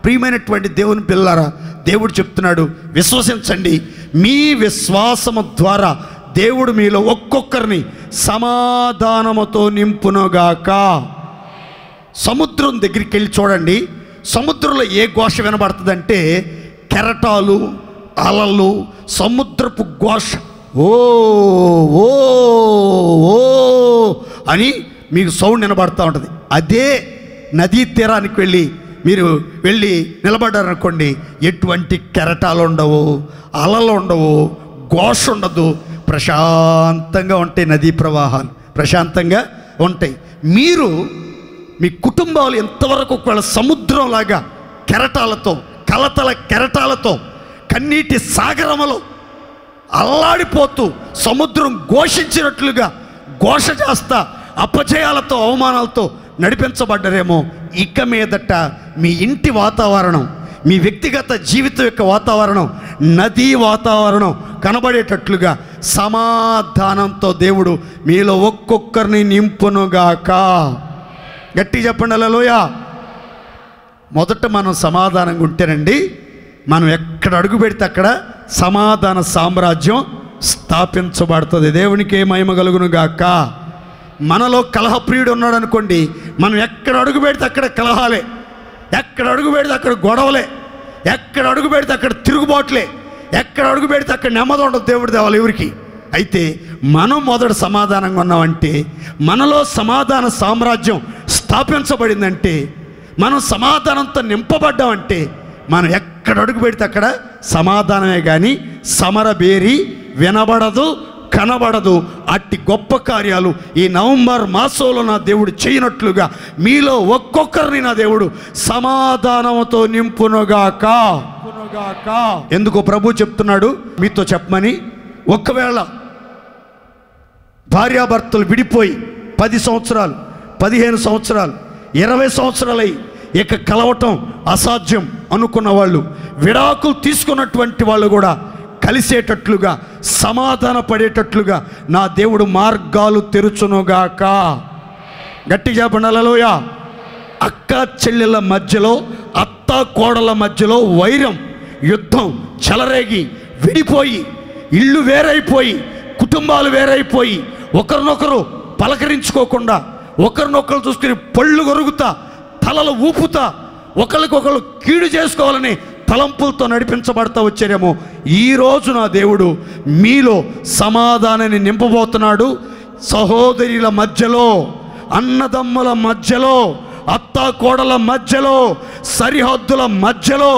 ప్రియమైనటువంటి దేవుని పిల్లారా, దేవుడు చెప్తున్నాడు, విశ్వసించండి. మీ విశ్వాసము ద్వారా దేవుడు మీలో ఒక్కొక్కరిని సమాధానముతో నింపునుగాక. సముద్రం దగ్గరికి వెళ్ళి చూడండి. సముద్రంలో ఏ ఘోష వినబడుతుందంటే కెరటాలు, అలలు, సముద్రపు ఘోష. ఓ ఓ ఓ అని మీకు సౌండ్ వినబడుతూ ఉంటుంది. అదే నదీ తీరానికి మీరు వెళ్ళి నిలబడ్డారనుకోండి, ఎటువంటి కెరటాలు ఉండవు, అలలు ఉండవు, ఘోష ఉండదు. ప్రశాంతంగా ఉంటాయి నదీ ప్రవాహాలు, ప్రశాంతంగా ఉంటాయి. మీరు మీ కుటుంబాలు ఎంతవరకు ఒకవేళ సముద్రంలాగా కెరటాలతో, కలతల కెరటాలతో, కన్నీటి సాగరములో అల్లాడిపోతూ సముద్రం ఘోషించినట్లుగా ఘోష చేస్తా అపజయాలతో, అవమానాలతో నడిపించబడ్డరేమో, ఇక మీదట మీ ఇంటి వాతావరణం, మీ వ్యక్తిగత జీవితం యొక్క వాతావరణం నదీ వాతావరణం కనబడేటట్లుగా సమాధానంతో దేవుడు మీలో ఒక్కొక్కరిని నింపునుగాక. గట్టి చెప్పండి హల్లెలూయా. మొదట మనం సమాధానంగా ఉంటేనండి, మనం ఎక్కడ అడుగు పెడితే అక్కడ సమాధాన సామ్రాజ్యం స్థాపించబడుతుంది. దేవునికి మహిమ కలుగునుగాక. మనలో కలహప్రియుడు ఉన్నాడు అనుకోండి, మనం ఎక్కడ అడుగు పెడితే అక్కడ కలహాలే, ఎక్కడ అడుగు పెడితే అక్కడ గొడవలే, ఎక్కడ అడుగు పెడితే అక్కడ తిరుగుబాట్లే, ఎక్కడ అడుగు పెడితే అక్కడ నెమ్మది ఉండదు. దేవుడి దేవాలి ఎవరికి. అయితే మనం మొదట సమాధానంగా ఉన్నామంటే, మనలో సమాధాన సామ్రాజ్యం స్థాపించబడిందంటే, మనం సమాధానంతో నింపబడ్డామంటే, మనం ఎక్కడ అడుగు పెడితే అక్కడ సమాధానమే కానీ సమరబేరి వినబడదు, కనబడదు. అట్టి గొప్ప కార్యాలు ఈ నవంబర్ మాసంలో నా దేవుడు చేయనట్లుగా మీలో ఒక్కొక్కరిని నా దేవుడు సమాధానంతో నింపునుగాక. ఎందుకు ప్రభు చెప్తున్నాడు మీతో చెప్పమని? ఒకవేళ భార్యాభర్తలు విడిపోయి 10 సంవత్సరాలు, 15 సంవత్సరాలు, 20 సంవత్సరాలై ఇక కలవటం అసాధ్యం అనుకున్న వాళ్ళు, విడాకులు తీసుకున్నటువంటి వాళ్ళు కూడా కలిసేటట్లుగా, సమాధాన పడేటట్లుగా నా దేవుడు మార్గాలు తెరుచునుగాక. గట్టి చెప్పండి హల్లెలూయా. అక్క చెల్లెల మధ్యలో, అత్త కోడల మధ్యలో వైరం, యుద్ధం చెలరేగి విడిపోయి, ఇళ్ళు వేరైపోయి, కుటుంబాలు వేరైపోయి, ఒకరినొకరు పలకరించుకోకుండా, ఒకరినొకరు చూసుకుని పళ్ళు కొరుగుతా, తలలు ఊపుతా, ఒకరికొకరు కీడు చేసుకోవాలని తలంపులతో నడిపించబడతా వచ్చారేమో. ఈరోజు నా దేవుడు మీలో సమాధానాన్ని నింపబోతున్నాడు. సహోదరుల మధ్యలో, అన్నదమ్ముల మధ్యలో, అత్త కోడల మధ్యలో, సరిహద్దుల మధ్యలో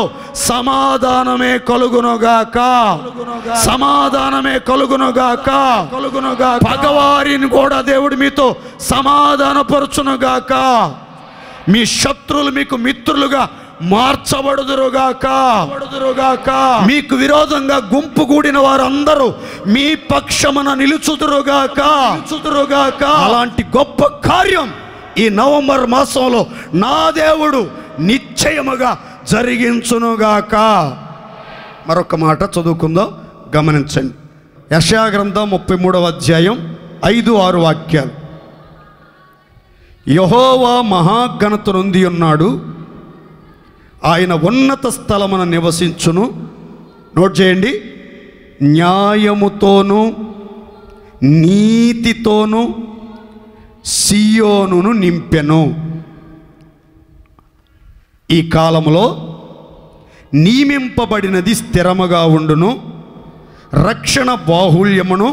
సమాధానమే కలుగునుగాక. సమాధానమే కలుగునుగాక. పగవారిని కూడా దేవుడు మీతో సమాధానపరచునుగాక. మీ శత్రువులు మీకు మిత్రులుగా మార్చబడుదురుగాక. మీకు విరోధంగా గుంపు కూడిన వారందరూ మీ పక్షమున నిలుచుదురుగాక. అలాంటి గొప్ప కార్యం ఈ నవంబర్ మాసంలో నా దేవుడు నిశ్చయముగా జరిగించునుగాక. మరొక మాట చదువుకుందాం, గమనించండి. యెషయా గ్రంథం 33వ అధ్యాయం 5-6 వాక్యాలు. యెహోవా మహాఘనత నొంది ఉన్నాడు, ఆయన ఉన్నత స్థలమున నివసించును. నోట్ చేయండి, న్యాయముతోనూ నీతితోనూ సియోనును నింపెను. ఈ కాలంలో నియమింపబడినది స్థిరముగా ఉండును, రక్షణ బాహుళ్యమును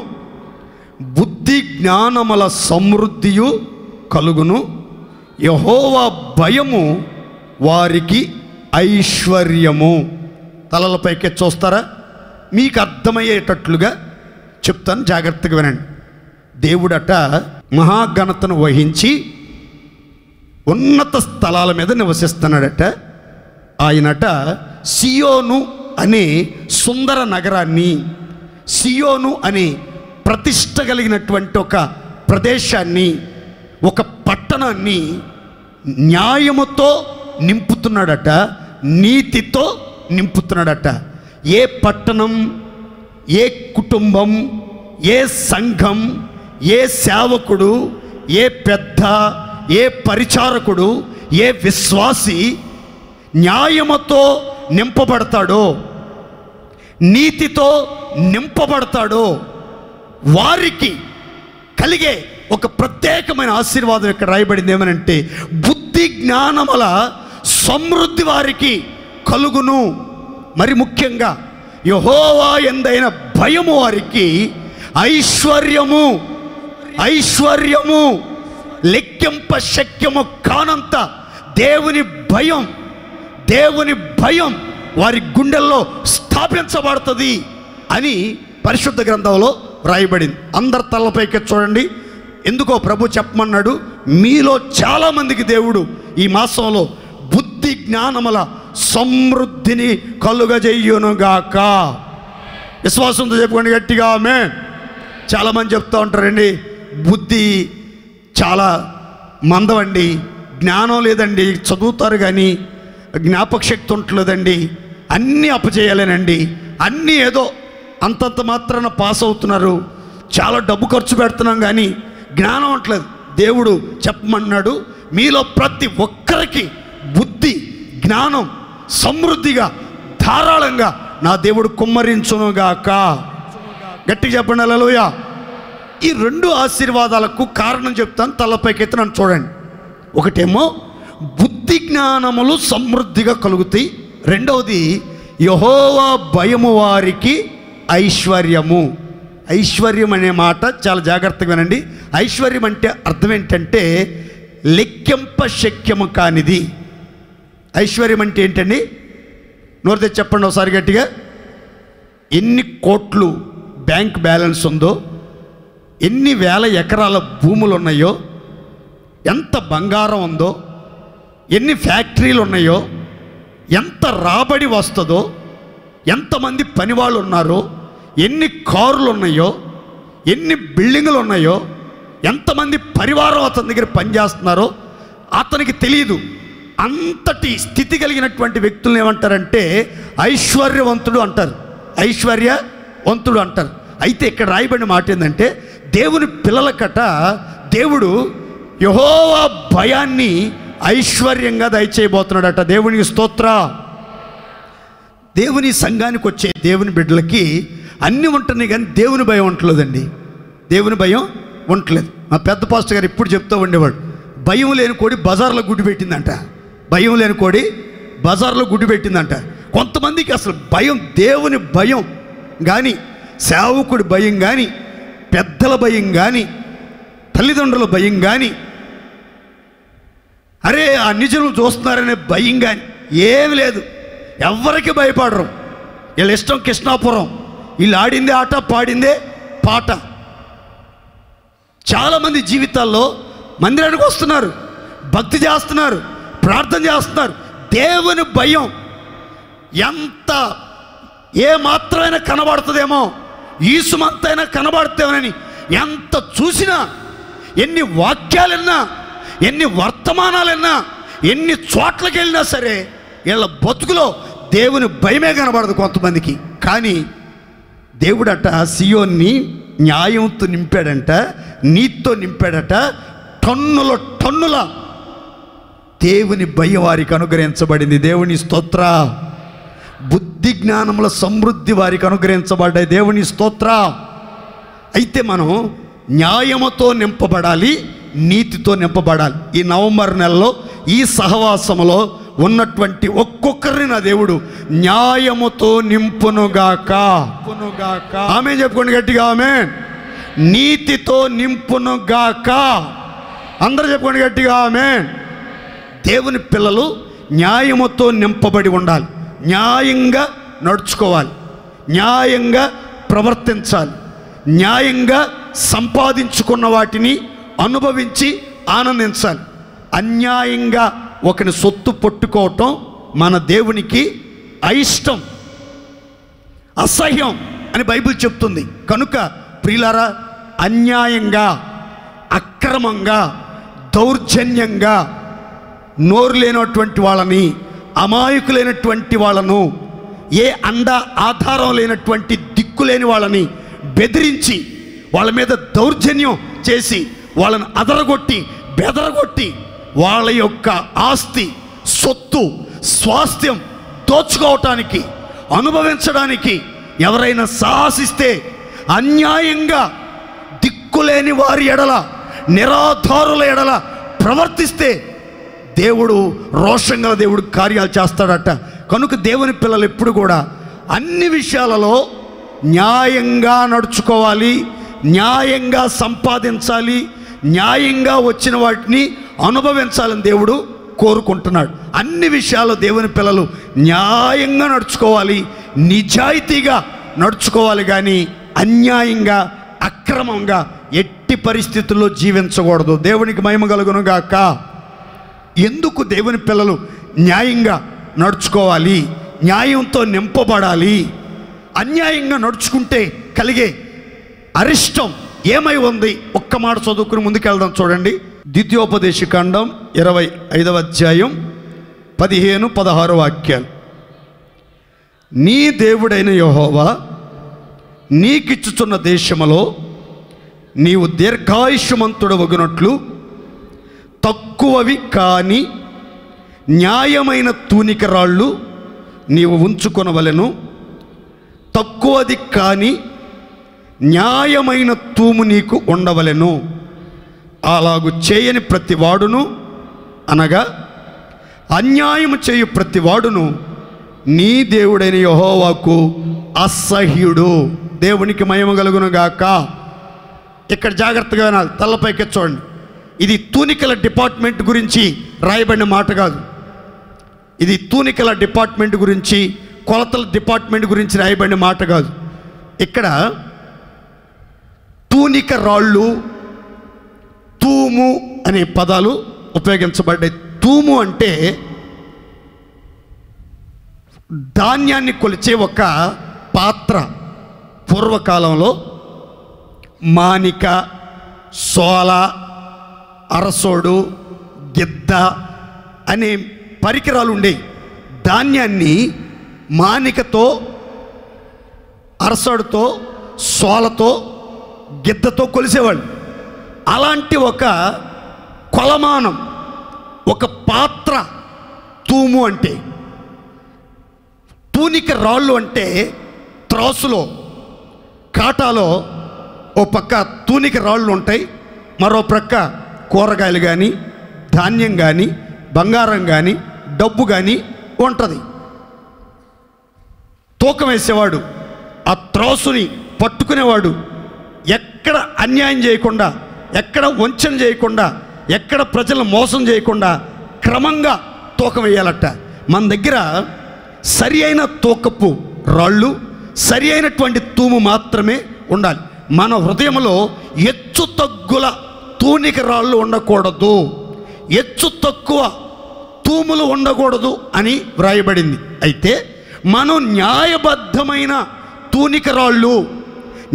బుద్ధి జ్ఞానముల సమృద్ధియు కలుగును. యెహోవా భయము వారికి ఐశ్వర్యము. తలలపైకి చూస్తారా? మీకు అర్థమయ్యేటట్లుగా చెప్తాను, జాగ్రత్తగా వినండి. దేవుడట మహాఘనతను వహించి ఉన్నత స్థలాల మీద నివసిస్తున్నాడట. ఆయనట సియోను అనే సుందర నగరాన్ని, సియోను అనే ప్రతిష్ట కలిగినటువంటి ఒక ప్రదేశాన్ని, ఒక పట్టణాన్ని న్యాయముతో నింపుతున్నాడట, నీతితో నింపుతున్నాడట. ఏ పట్టణం, ఏ కుటుంబం, ఏ సంఘం, ఏ సేవకుడు, ఏ పెద్ద, ఏ పరిచారకుడు, ఏ విశ్వాసి న్యాయముతో నింపబడతాడో, నీతితో నింపబడతాడో వారికి కలిగే ఒక ప్రత్యేకమైన ఆశీర్వాదం ఇక్కడ రాయబడింది. ఏమనంటే బుద్ధి జ్ఞానముల సమృద్ధి వారికి కలుగును. మరి ముఖ్యంగా యెహోవా యందైన భయము వారికి ఐశ్వర్యము. ఐశ్వర్యము లెక్కింప శక్యము కానంత దేవుని భయం, దేవుని భయం వారి గుండెల్లో స్థాపించబడుతుంది అని పరిశుద్ధ గ్రంథంలో రాయబడింది. అందరి తలపైకి చూడండి. ఎందుకో ప్రభు చెప్పమన్నాడు, మీలో చాలామందికి దేవుడు ఈ మాసంలో బుద్ధి జ్ఞానముల సమృద్ధిని కలుగజేయునుగాక. విశ్వాసంతో చెప్పుకోండి గట్టిగా ఆమేన్. చాలామంది చెప్తూ ఉంటారండి, బుద్ధి చాలా మందమండి, జ్ఞానం లేదండి, చదువుతారు కానీ జ్ఞాపక శక్తి ఉండలేదండి, అన్నీ అప్పచేయాలేనండి, అన్నీ ఏదో అంతంత మాత్రాన పాస్ అవుతున్నారు, చాలా డబ్బు ఖర్చు పెడుతున్నాం కానీ జ్ఞానం ఉండలేదు. దేవుడు చెప్పమన్నాడు, మీలో ప్రతి ఒక్కరికి బుద్ధి జ్ఞానం సమృద్ధిగా ధారాళంగా నా దేవుడు కుమ్మరించునుగాక. గట్టిగా చెప్పండి హల్లెలూయా. ఈ రెండు ఆశీర్వాదాలకు కారణం చెప్తాను, తలపైకి నన్ను చూడండి. ఒకటేమో బుద్ధి జ్ఞానములు సమృద్ధిగా కలుగుతాయి. రెండవది యెహోవా భయము వారికి ఐశ్వర్యము. ఐశ్వర్యం అనే మాట చాలా జాగ్రత్తగా వినండి. ఐశ్వర్యం అంటే అర్థం ఏంటంటే లెక్కింప శక్యము కానిది. ఐశ్వర్యం అంటే ఏంటండి? నోరు తెచ్చి చెప్పండి ఒకసారి గట్టిగా. ఎన్ని కోట్లు బ్యాంక్ బ్యాలెన్స్ ఉందో, ఎన్ని వేల ఎకరాల భూములు ఉన్నాయో, ఎంత బంగారం ఉందో, ఎన్ని ఫ్యాక్టరీలు ఉన్నాయో, ఎంత రాబడి వస్తుందో, ఎంతమంది పనివాళ్ళు ఉన్నారో, ఎన్ని కార్లు ఉన్నాయో, ఎన్ని బిల్డింగులు ఉన్నాయో, ఎంతమంది పరివారం అతని దగ్గర పనిచేస్తున్నారో అతనికి తెలియదు. అంతటి స్థితి కలిగినటువంటి వ్యక్తులను ఏమంటారంటే ఐశ్వర్యవంతుడు అంటారు, ఐశ్వర్యవంతుడు అంటారు. అయితే ఇక్కడ రాయబడిన మాట ఏంటంటే దేవుని పిల్లలకట దేవుడు యెహోవా భయాన్ని ఐశ్వర్యంగా దయచేయబోతున్నాడట. దేవునికి స్తోత్ర. దేవుని సంఘానికి వచ్చే దేవుని బిడ్డలకి అన్నీ ఉంటున్నాయి కానీ దేవుని భయం ఉండలేదండి. దేవుని భయం ఉండలేదు. మా పెద్ద పాస్టర్ గారు ఇప్పుడు చెప్తూ ఉండేవాడు, భయం లేని కోడి బజార్లో గుడ్డు పెట్టిందంట. భయం లేని కోడి బజార్లో గుడ్డు పెట్టిందంట. కొంతమందికి అసలు భయం, దేవుని భయం కానీ, సేవకుడి భయం కానీ, పెద్దల భయం కానీ, తల్లిదండ్రుల భయం కానీ, అరే ఆ నిజులు చూస్తున్నారనే భయం కానీ ఏమి లేదు. ఎవరికి భయపడరు. వీళ్ళ ఇష్టం కృష్ణాపురం, వీళ్ళు ఆడిందే ఆట, పాడిందే పాట. చాలామంది జీవితాల్లో మందిరానికి వస్తున్నారు, భక్తి చేస్తున్నారు, ప్రార్థన చేస్తున్నారు. దేవుని భయం ఎంత ఏ మాత్రమైనా కనబడుతుందేమో, ఈసుమంతైనా కనబడుతామని ఎంత చూసినా, ఎన్ని వాక్యాలన్నా, ఎన్ని వర్తమానాలన్నా, ఎన్ని చోట్లకి వెళ్ళినా సరే వీళ్ళ బతుకులో దేవుని భయమే కనబడదు కొంతమందికి. కానీ దేవుడట సియోన్ని న్యాయంతో నింపాడంట, నీతితో నింపాడట, టన్నుల టన్నుల దేవుని భయం వారికి అనుగ్రహించబడింది. దేవుని స్తోత్ర. బుద్ధి జ్ఞానముల సమృద్ధి వారికి అనుగ్రహించబడ్డాయి. దేవుని స్తోత్ర. అయితే మనం న్యాయముతో నింపబడాలి, నీతితో నింపబడాలి. ఈ నవంబర్ నెలలో ఈ సహవాసములో ఉన్నటువంటి ఒక్కొక్కరిని నా దేవుడు న్యాయముతో నింపునుగాక. ఆమె చెప్పుకోండి గట్టిగా, ఆమె. నీతితో నింపునుగాక. అందరూ చెప్పుకోండి గట్టిగా, ఆమె. దేవుని పిల్లలు న్యాయముతో నింపబడి ఉండాలి. న్యాయంగా నడుచుకోవాలి, న్యాయంగా ప్రవర్తించాలి, న్యాయంగా సంపాదించుకున్న వాటిని అనుభవించి ఆనందించాలి. అన్యాయంగా ఒకని సొత్తు పట్టుకోవటం మన దేవునికి అయిష్టం, అసహ్యం అని బైబిల్ చెప్తుంది. కనుక ప్రియులారా, అన్యాయంగా, అక్రమంగా, దౌర్జన్యంగా నోరు లేనటువంటి వాళ్ళని, అమాయకులైనటువంటి వాళ్ళను, ఏ అండ ఆధారం లేనటువంటి దిక్కులేని వాళ్ళని బెదిరించి వాళ్ళ మీద దౌర్జన్యం చేసి వాళ్ళని అదరగొట్టి బెదరగొట్టి వాళ్ళ యొక్క ఆస్తి, సొత్తు, స్వాస్థ్యం దోచుకోవటానికి, అనుభవించడానికి ఎవరైనా సాహసిస్తే, అన్యాయంగా దిక్కులేని వారి ఎడల, నిరాధారుల ఎడల ప్రవర్తిస్తే దేవుడు రోషం గల దేవుడు కార్యాలు చేస్తాడట. కనుక దేవుని పిల్లలు ఎప్పుడు కూడా అన్ని విషయాలలో న్యాయంగా నడుచుకోవాలి, న్యాయంగా సంపాదించాలి, న్యాయంగా వచ్చిన వాటిని అనుభవించాలని దేవుడు కోరుకుంటున్నాడు. అన్ని విషయాల్లో దేవుని పిల్లలు న్యాయంగా నడుచుకోవాలి, నిజాయితీగా నడుచుకోవాలి. కానీ అన్యాయంగా, అక్రమంగా ఎట్టి పరిస్థితుల్లో జీవించకూడదు. దేవునికి మహిమ కలుగును గాక. ఎందుకు దేవుని పిల్లలు న్యాయంగా నడుచుకోవాలి, న్యాయంతో నింపబడాలి? అన్యాయంగా నడుచుకుంటే కలిగే అరిష్టం ఏమై ఉంది? ఒక్క మాట చదువుకుని ముందుకెళ్దాం. చూడండి, ద్వితీయోపదేశకాండం 25వ అధ్యాయం 15-16 వాక్యాలు. నీ దేవుడైన యెహోవా నీకిచ్చుచున్న దేశములో నీవు దీర్ఘాయుష్మంతుడవగునట్లు తక్కువవి కాని న్యాయమైన తూనిక రాళ్ళు నీవు ఉంచుకొనవలెను. తక్కువది కాని న్యాయమైన తూము నీకు ఉండవలెను. అలాగు చేయని ప్రతివాడును, అనగా అన్యాయము చేయు ప్రతివాడును నీ దేవుడైన యెహోవాకు అసహ్యుడు. దేవునికి మహిమ కలుగును గాక. ఇక్కడ జాగ్రత్తగా వినాలి, తలపైకి చూడండి. ఇది తూనికల డిపార్ట్మెంట్ గురించి రాయబడిన మాట కాదు. ఇది తూనికల డిపార్ట్మెంట్ గురించి, కొలతల డిపార్ట్మెంట్ గురించి రాయబడిన మాట కాదు. ఇక్కడ తూనిక రాళ్ళు, తూము అనే పదాలు ఉపయోగించబడ్డాయి. తూము అంటే ధాన్యాన్ని కొలిచే ఒక పాత్ర. పూర్వకాలంలో మానిక, సోల, అరసోడు, గిద్ద అనే పరికరాలు ఉండేవి. ధాన్యాన్ని మానికతో, అరసోడుతో, సోలతో, గిద్దతో కొలిసేవాళ్ళు. అలాంటి ఒక కొలమానం, ఒక పాత్ర తూము అంటే. తూనిక రాళ్ళు అంటే త్రాసులో, కాటాలో ఓ పక్క తూనిక రాళ్ళు ఉంటాయి, మరో ప్రక్క కూరగాయలు కానీ, ధాన్యం కానీ, బంగారం కానీ, డబ్బు కానీ ఉంటుంది. తూకం వేసేవాడు, ఆ త్రాసుని పట్టుకునేవాడు ఎక్కడ అన్యాయం చేయకుండా, ఎక్కడ వంచన చేయకుండా, ఎక్కడ ప్రజలను మోసం చేయకుండా క్రమంగా తూకం వేయాలట. మన దగ్గర సరి అయిన తూకపు రాళ్ళు, సరి అయినటువంటి తూము మాత్రమే ఉండాలి. మన హృదయంలో హెచ్చు తగ్గుల తూనిక రాళ్ళు ఉండకూడదు, హెచ్చు తక్కువ తూములు ఉండకూడదు అని వ్రాయబడింది. అయితే మనం న్యాయబద్ధమైన తూనిక రాళ్ళు,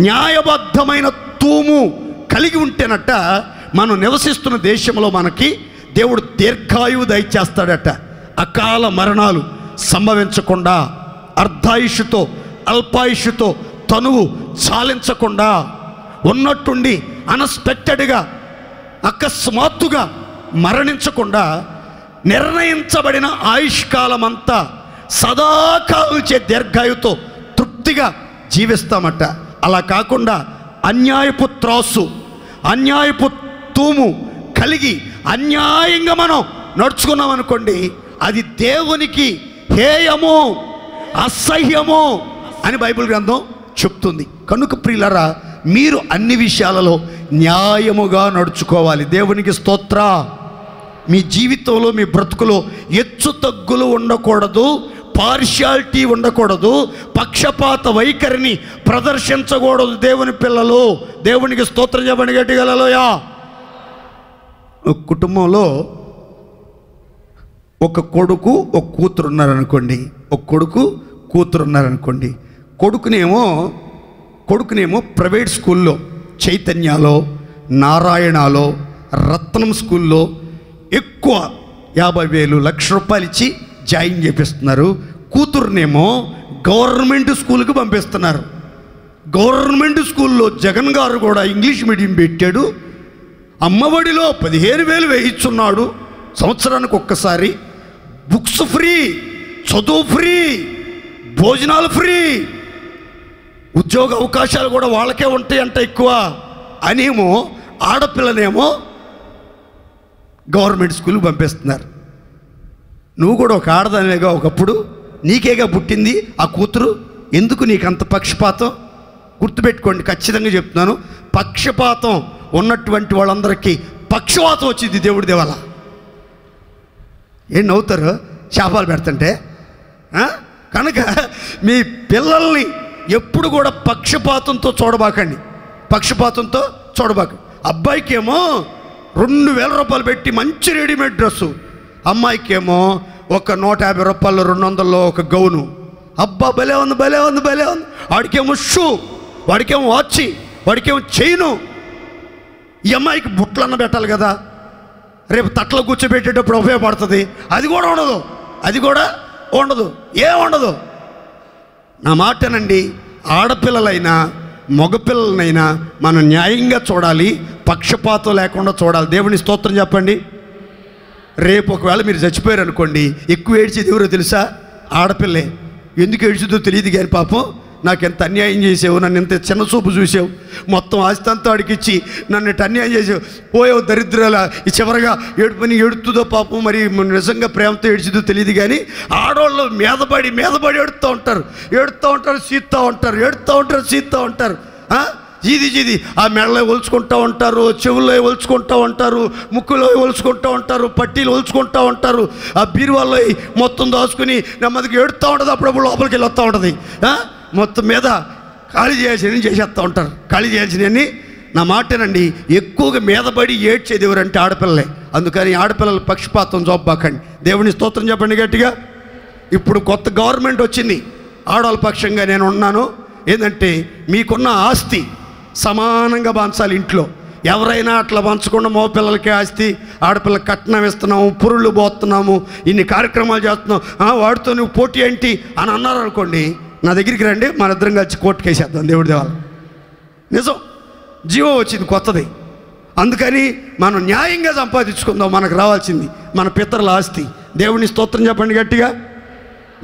న్యాయబద్ధమైన తూము కలిగి ఉంటేనట మనం నివసిస్తున్న దేశంలో మనకి దేవుడు దీర్ఘాయువు దయచేస్తాడట. అకాల మరణాలు సంభవించకుండా, అర్ధాయుషుతో, అల్పాయుషుతో తనువు చాలించకుండా, ఉన్నట్టుండి అన్ఎక్స్పెక్టెడ్గా అకస్మాత్తుగా మరణించకుండా నిర్ణయించబడిన ఆయుష్కాలం అంతా సదాకాలం ఇచ్చే దీర్ఘాయుతో తృప్తిగా జీవిస్తామట. అలా కాకుండా అన్యాయపు త్రాసు, అన్యాయపు తూము కలిగి అన్యాయంగా మనం నడుచుకున్నాం అనుకోండి, అది దేవునికి హేయము, అసహ్యము అని బైబిల్ గ్రంథం చెప్తుంది. కనుక ప్రియులారా, మీరు అన్ని విషయాలలో న్యాయముగా నడుచుకోవాలి. దేవునికి స్తోత్ర. మీ జీవితంలో, మీ బ్రతుకులో హెచ్చు తగ్గులు ఉండకూడదు, పార్షియాలిటీ ఉండకూడదు, పక్షపాత వైఖరిని ప్రదర్శించకూడదు. దేవుని పిల్లలు, దేవునికి స్తోత్రం చెప్పండి గట్టిగా హల్లెలూయా. ఒక కుటుంబంలో ఒక కొడుకు ఒక కూతురు ఉన్నారనుకోండి, ఒక కొడుకు కూతురు ఉన్నారనుకోండి. కొడుకునేమో ప్రైవేట్ స్కూల్లో, చైతన్యాలో, నారాయణలో, రత్నం స్కూల్లో ఎక్కువ 50,000 లక్ష రూపాయలు ఇచ్చి జాయిన్ చేపిస్తున్నారు. కూతురునేమో గవర్నమెంట్ స్కూల్కి పంపిస్తున్నారు. గవర్నమెంట్ స్కూల్లో జగన్ గారు కూడా ఇంగ్లీష్ మీడియం పెట్టాడు. అమ్మఒడిలో 15,000 వేయిస్తున్నాడు సంవత్సరానికి ఒక్కసారి. బుక్స్ ఫ్రీ, చదువు ఫ్రీ, భోజనాలు ఫ్రీ, ఉద్యోగ అవకాశాలు కూడా వాళ్ళకే ఉంటాయంట ఎక్కువ అనేమో ఆడపిల్లనేమో గవర్నమెంట్ స్కూల్కి పంపిస్తున్నారు. నువ్వు కూడా ఒక ఆడదానిగా ఒకప్పుడు, నీకేగా పుట్టింది ఆ కూతురు, ఎందుకు నీకు అంత పక్షపాతం? గుర్తుపెట్టుకోండి, ఖచ్చితంగా చెప్తున్నాను, పక్షపాతం ఉన్నటువంటి వాళ్ళందరికీ పక్షవాతం వచ్చింది దేవుడి దేవాల. ఏం నవ్వుతారు శాపాలు పెడుతుంటే? కనుక మీ పిల్లల్ని ఎప్పుడు కూడా పక్షపాతంతో చూడబాకండి, పక్షపాతంతో చూడబాకండి. అబ్బాయికేమో 2,000 రూపాయలు పెట్టి మంచి రెడీమేడ్ డ్రెస్సు, అమ్మాయికేమో ఒక 150 రూపాయలు 200లో ఒక గౌను. అబ్బా భలే ఉంది, భలే ఉంది, భలే ఉంది. వాడికేమో షూ, వాడికేమో వాచి, వాడికేమో చైను. ఈ అమ్మాయికి బుట్లన్న పెట్టాలి కదా, రేపు తట్లో కూర్చోబెట్టేటప్పుడు ఉపయోగపడుతుంది. అది కూడా ఉండదు, అది కూడా ఉండదు, ఏముండదు. నా మాటనండి, ఆడపిల్లలైనా మగపిల్లలనైనా మనం న్యాయంగా చూడాలి, పక్షపాతం లేకుండా చూడాలి. దేవుని స్తోత్రం చెప్పండి. రేపు ఒకవేళ మీరు చచ్చిపోయారు అనుకోండి, ఎక్కువ ఏడ్చేది ఎవరో తెలుసా? ఆడపిల్లే. ఎందుకు ఏడ్చుదో తెలియదు కానీ పాపం, నాకు ఎంత అన్యాయం చేసావు, నన్ను ఎంత చిన్న చూపు చూసావు, మొత్తం ఆస్తి అంతా అడిగిచ్చి నన్ను ఎంత అన్యాయం చేసావు, పోయావు దరిద్రాల. ఈ చివరగా ఏడుతుందో పాపం, మరి నిజంగా ప్రేమతో ఏడ్చుదో తెలియదు కానీ ఆడవాళ్ళు మీదపడి ఏడుతూ ఉంటారు, సీత్తా ఉంటారు. జీది ఆ మెడలో ఒలుచుకుంటూ ఉంటారు, చెవుల్లో ఒలుచుకుంటూ ఉంటారు, ముక్కులో ఒలుచుకుంటూ ఉంటారు, పట్టీలు ఒలుచుకుంటూ ఉంటారు, ఆ బీరువాల్లో మొత్తం దాచుకుని నెమ్మదిగా ఏడుతూ ఉంటుంది. అప్పుడప్పుడు లోపలికి వెళ్ళి వస్తూ ఉంటుంది. మొత్తం మీద ఖాళీ చేయాల్సినవి చేసేస్తూ ఉంటారు. ఖాళీ చేయాల్సినవన్నీ, నా మాటేనండి, ఎక్కువగా మీదపడి ఏడ్చేది ఎవరంటే ఆడపిల్లలే. అందుకని ఆడపిల్లల పక్షపాతం చూపబాకండి. దేవుని స్తోత్రం చెప్పండి గట్టిగా. ఇప్పుడు కొత్త గవర్నమెంట్ వచ్చింది, ఆడవాళ్ళ పక్షంగా నేను ఉన్నాను. ఏంటంటే మీకున్న ఆస్తి సమానంగా పంచాలి ఇంట్లో. ఎవరైనా అట్లా పంచకుండా మగపిల్లలకి ఆస్తి, ఆడపిల్ల కట్నం ఇస్తున్నాము, పురుళ్ళు పోతున్నాము, ఇన్ని కార్యక్రమాలు చేస్తున్నాం, వాడితో నువ్వు పోటీ ఏంటి అని అన్నారు అనుకోండి, నా దగ్గరికి రండి, మన ఇద్దరం కలిసి కోర్టుకు వేసేద్దాం. దేవుడి దేవాల నిజం, జీవం వచ్చింది కొత్తది. అందుకని మనం న్యాయంగా సంపాదించుకుందాం, మనకు రావాల్సింది మన పితరుల ఆస్తి. దేవుని స్తోత్రం చెప్పండి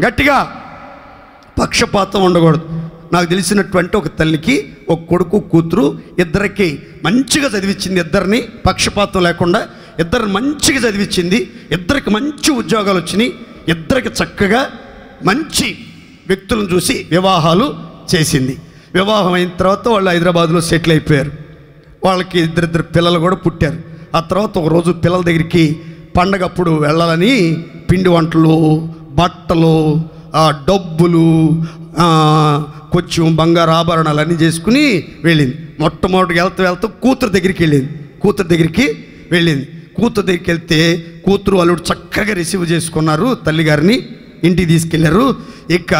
గట్టిగా. పక్షపాతం ఉండకూడదు. నాకు తెలిసినటువంటి ఒక తల్లికి ఒక కొడుకు కూతురు, ఇద్దరికి మంచిగా చదివించింది. ఇద్దరిని పక్షపాతం లేకుండా ఇద్దరిని మంచిగా చదివించింది. ఇద్దరికి మంచి ఉద్యోగాలు వచ్చినాయి. ఇద్దరికి చక్కగా మంచి వ్యక్తులను చూసి వివాహాలు చేసింది. వివాహం అయిన తర్వాత వాళ్ళు హైదరాబాద్లో సెటిల్ అయిపోయారు. వాళ్ళకి ఇద్దరిద్దరు పిల్లలు కూడా పుట్టారు. ఆ తర్వాత ఒకరోజు పిల్లల దగ్గరికి పండగప్పుడు వెళ్ళాలని పిండి వంటలు, బట్టలు, డబ్బులు, కొంచెం బంగారు ఆభరణాలు అన్నీ చేసుకుని వెళ్ళింది. మొట్టమొదటికి వెళ్తూ కూతురు దగ్గరికి వెళ్ళింది. కూతురు దగ్గరికి వెళ్తే కూతురు అల్లుడు చక్కగా రిసీవ్ చేసుకున్నారు. తల్లిగారిని ఇంటికి తీసుకెళ్లారు. ఇక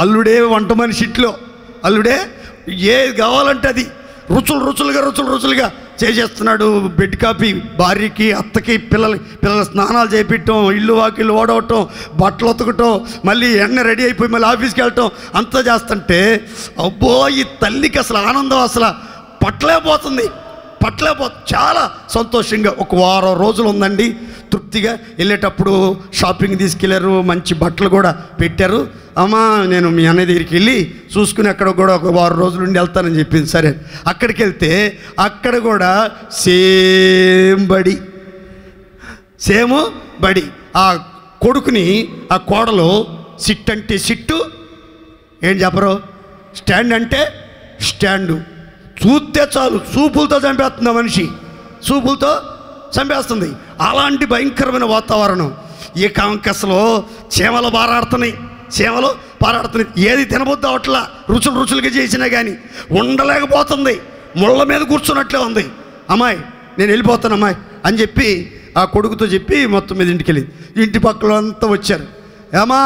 అల్లుడే వంట మనిషి, ఇంట్లో అల్లుడే ఏది కావాలంటే అది రుచులుగా చేసేస్తున్నాడు. బెడ్ కాపీ భార్యకి, అత్తకి, పిల్లల స్నానాలు చేయించటం, ఇల్లు వాకిళ్ళు ఓడవటం, బట్టలు ఉతకటం, మళ్ళీ ఎన్న రెడీ అయిపోయి మళ్ళీ ఆఫీస్కి వెళ్ళటం అంతా చేస్తుంటే, అబ్బో ఈ తల్లికి అసలు ఆనందం అసలు పట్టలేకపోతుంది. చాలా సంతోషంగా ఒక వారం రోజులు ఉందండి, తృప్తిగా. వెళ్ళేటప్పుడు షాపింగ్ తీసుకెళ్ళారు, మంచి బట్టలు కూడా పెట్టారు. అమ్మా నేను మీ అన్నయ్య దగ్గరికి వెళ్ళి చూసుకుని అక్కడ కూడా ఒక వారం రోజులు ఉండి వెళ్తానని చెప్పింది. సరే, అక్కడికి వెళ్తే అక్కడ కూడా సేమ్ బడి. ఆ కొడుకుని ఆ కోడలు సిట్ అంటే సిట్టు, ఏం చెప్పరు, స్టాండ్ అంటే స్టాండు. చూస్తే చాలు చూపులతో చంపేస్తుంది ఆ మనిషి, చూపులతో చంపేస్తుంది. అలాంటి భయంకరమైన వాతావరణం. ఈ కాంకస్లో చీమలు పారాడుతున్నాయి. ఏది తినబుద్ది అవట్లా, రుచులుగా చేసినా కానీ ఉండలేకపోతుంది. ముళ్ళ మీద కూర్చున్నట్లే ఉంది. అమ్మాయి నేను వెళ్ళిపోతాను అమ్మాయి అని చెప్పి ఆ కొడుకుతో చెప్పి మొత్తం మీద ఇంటికి వెళ్ళింది. ఇంటి పక్కల అంతా వచ్చారు. ఏమా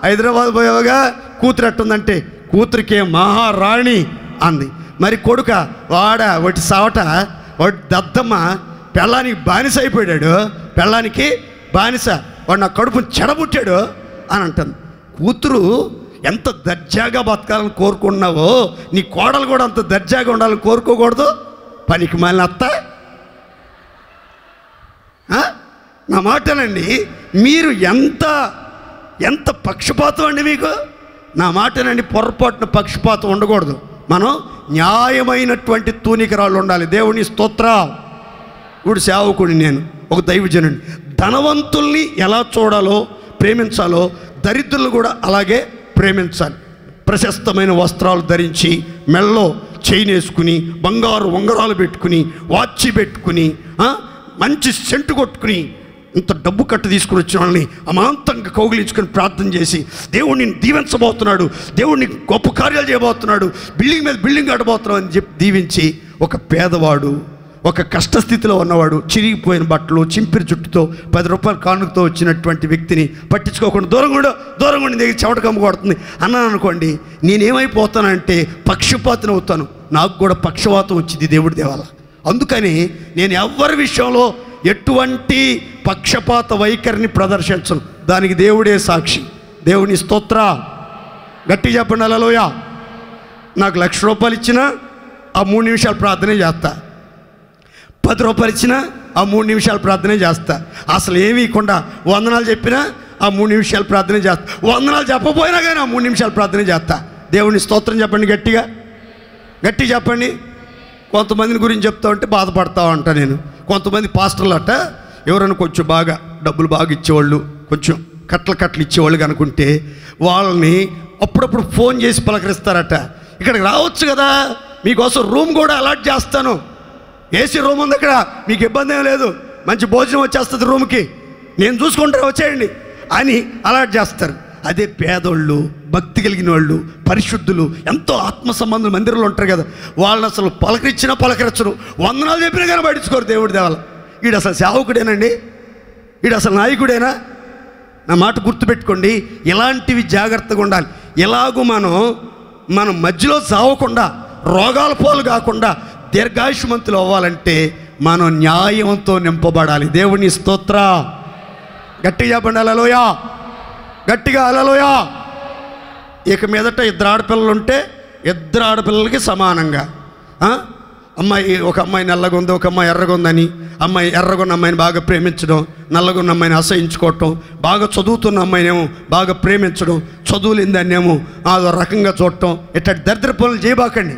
హైదరాబాద్ పోయావుగా, కూతురు ఎట్టుందంటే కూతురికే మహారాణి అంది. మరి కొడుక వాటి సావట వాడి దద్దమ్మ పెళ్ళానికి బానిస అయిపోయాడు, పెళ్ళానికి బానిస, వాడు నా కడుపుని చెడబుట్టాడు అని అంటుంది. కూతురు ఎంత దర్జాగా బతకాలని కోరుకున్నావో నీ కోడలు కూడా అంత దర్జాగా ఉండాలని కోరుకోకూడదు? పనికి మాలిన అత్త. నా మాటనండి, మీరు ఎంత పక్షపాతం అండి మీకు. నా మాటనండి, పొరపాటున పక్షపాతం ఉండకూడదు. మనం న్యాయమైనటువంటి తూనికరాళ్ళు ఉండాలి. దేవుని స్తోత్రం. ఇప్పుడు సేవకుడి నేను, ఒక దైవజనుడిని. ధనవంతుల్ని ఎలా చూడాలో ప్రేమించాలో దరిద్రులు కూడా అలాగే ప్రేమించాలి. ప్రశస్తమైన వస్త్రాలు ధరించి, మెళ్ళో చైన్ వేసుకుని, బంగారు ఉంగరాలు పెట్టుకుని, వాచి పెట్టుకుని, మంచి సెంటు కొట్టుకుని, ఇంత డబ్బు కట్టు తీసుకుని వచ్చిన వాళ్ళని అమాంతంగా కౌగిలించుకొని ప్రార్థన చేసి దేవుడిని దీవించబోతున్నాడు, దేవుడిని గొప్ప కార్యాలు చేయబోతున్నాడు, బిల్డింగ్ మీద బిల్డింగ్ కట్టబోతున్నాడు అని చెప్పి దీవించి, ఒక పేదవాడు, ఒక కష్టస్థితిలో ఉన్నవాడు, చిరిగిపోయిన బట్టలు, చింపిరి జుట్టుతో 10 రూపాయల కానుకతో వచ్చినటువంటి వ్యక్తిని పట్టించుకోకుండా దూరంగా ఉండి దగ్గర చెమట కమ్ము కొడుతుంది అన్నాను అనుకోండి, నేనేమైపోతానంటే పక్షపాతం అవుతాను. నాకు కూడా పక్షవాతం వచ్చింది దేవుడి దేవాల. అందుకని నేను ఎవరి విషయంలో ఎటువంటి పక్షపాత వైఖరిని ప్రదర్శించను. దానికి దేవుడే సాక్షి. దేవుని స్తోత్ర. గట్టి చెప్పండి హల్లెలూయా. నాకు 1,00,000 రూపాయలు ఇచ్చినా ఆ 3 నిమిషాలు ప్రార్థనే చేస్తా. 10 రూపాయలు ఇచ్చినా ఆ 3 నిమిషాలు ప్రార్థనే చేస్తా. అసలు ఏమీ ఇవ్వకుండా వందనాలు చెప్పినా ఆ 3 నిమిషాలు ప్రార్థనే చేస్తా. వందనాలు చెప్పపోయినా కానీ ఆ 3 నిమిషాలు ప్రార్థనే చేస్తా. దేవుని స్తోత్రం చెప్పండి, గట్టి చెప్పండి. కొంతమందిని గురించి చెప్తా ఉంటే బాధపడతా ఉంటా నేను. కొంతమంది పాస్టర్లు అట్ట ఎవరైనా కొంచెం బాగా డబ్బులు బాగా ఇచ్చేవాళ్ళు, కొంచెం కట్టలు ఇచ్చేవాళ్ళు కనుకుంటే వాళ్ళని అప్పుడప్పుడు ఫోన్ చేసి పలకరిస్తారట. ఇక్కడికి రావచ్చు కదా, మీకోసం రూమ్ కూడా అలాట్ చేస్తాను, ఏసీ రూమ్ ఉంది ఇక్కడ, మీకు ఇబ్బంది ఏం లేదు, మంచి భోజనం వచ్చేస్తుంది రూమ్కి, నేను చూసుకుంటాను వచ్చేయండి అని అలాట్ చేస్తారు. అదే పేదోళ్ళు, భక్తి కలిగిన వాళ్ళు, పరిశుద్ధులు, ఎంతో ఆత్మ సంబంధులు మందిరంలో ఉంటారు కదా, వాళ్ళని అసలు పలకరించరు, వందనాలు చెప్పినా కానీ పట్టించుకోరు. దేవుడి దేవాల. వీడు అసలు సేవకుడేనండి, వీడు అసలు నాయకుడేనా? నా మాట గుర్తుపెట్టుకోండి. ఇలాంటివి జాగ్రత్తగా ఉండాలి. ఎలాగూ మనం మధ్యలో సావకుండా, రోగాల పాలు కాకుండా దీర్ఘాయుష్మంతులు అవ్వాలంటే మనం న్యాయంతో నింపబడాలి. దేవుని స్తోత్ర. గట్టిగా చెప్పండి హల్లెలూయా, గట్టిగా హల్లెలూయా. ఇక మీదట 2 ఆడపిల్లలు ఉంటే 2 ఆడపిల్లలకి సమానంగా, ఒక అమ్మాయి నల్లగా ఉంది, ఒక అమ్మాయి ఎర్రగా ఉందని, అమ్మాయి ఎర్రగొన్న అమ్మాయిని బాగా ప్రేమించడం, నల్లగొన్న అమ్మాయిని అసహించుకోవటం, బాగా చదువుతున్న అమ్మాయినేమో బాగా ప్రేమించడం, చదువు లేదాన్నేమో అదో రకంగా చూడటం. ఇట్లాంటి దరిద్ర పనులు చేయబాకండి.